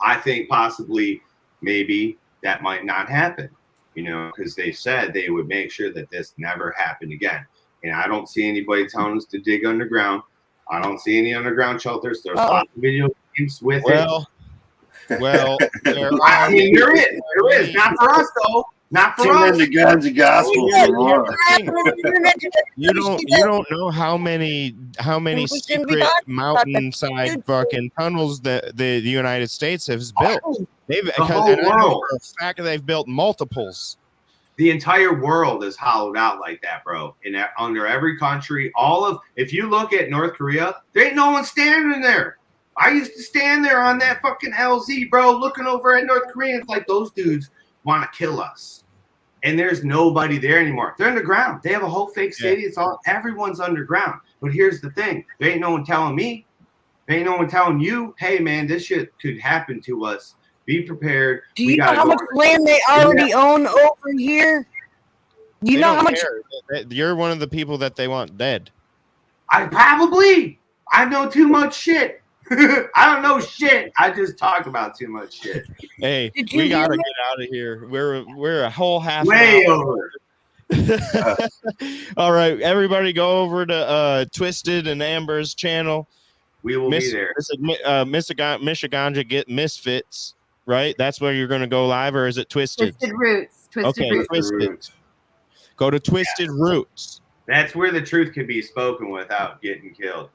I think possibly maybe that might not happen, because they said they would make sure that this never happened again. And I don't see anybody telling us to dig underground. I don't see any underground shelters. There's lots of video games with it. Well, there is. Not for us, though. Not for us. The guns and gospel. You don't know how many secret mountainside fucking tunnels that the United States has built. I know for a fact they've built multiples. The entire world is hollowed out like that, bro. And under every country, if you look at North Korea, there ain't no one standing there. I used to stand there on that fucking LZ, bro, looking over at North Koreans like those dudes want to kill us. And there's nobody there anymore. They're underground. They have a whole fake city. Everyone's underground. But here's the thing. There ain't no one telling me. There ain't no one telling you, hey, man, this shit could happen to us. Be prepared. Do you know how much land they already own over here? You know how much? You're one of the people that they want dead. I know too much shit. I don't know shit. I just talk about too much shit. Hey, Did you we hear gotta that? get out of here. We're a whole half Way an hour. over. All right, everybody, go over to Twisted and Amber's channel. We will be there. Michiganja get Misfits, right? That's where you're going to go live, or is it Twisted? Twisted Roots. Twisted Okay, Roots. Twisted. Go to Twisted Roots. That's where the truth can be spoken without getting killed.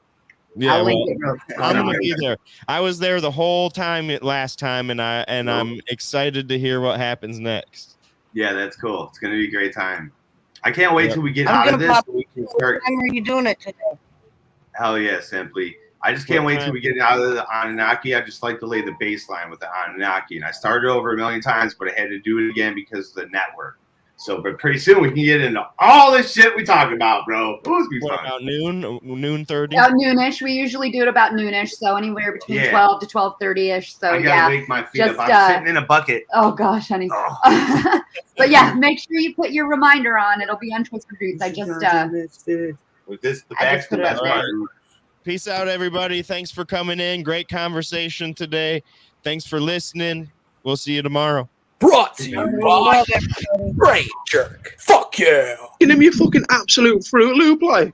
Yeah, I'll well, link it real quick. I'm gonna be there. I was there the whole time last time, and I'm excited to hear what happens next. Yeah, that's cool. It's gonna be a great time. I can't wait till we get I'm out gonna of this. pop. So we can What start. time are you doing it today? Hell yeah, simply. I just can't What wait time? till we get out of the Anunnaki. I just like to lay the baseline with the Anunnaki, and I started over a million times, but I had to do it again because of the network. So, but pretty soon we can get into all this shit we talk about, bro. It was be What fun. about noon 30? About noonish. We usually do it about noonish, so anywhere between Yeah. 12 to 12:30ish. So I gotta yeah. wake my feet just, up. I'm sitting in a bucket. Oh gosh, honey. Oh. But yeah, make sure you put your reminder on. It'll be on Twisted Roots. I just With this, the I back's just the put it best up there. part. Peace out, everybody. Thanks for coming in. Great conversation today. Thanks for listening. We'll see you tomorrow. Brought to you by Brain Jerk. Fuck yeah. Give me a fucking absolute Fruit Loop, like.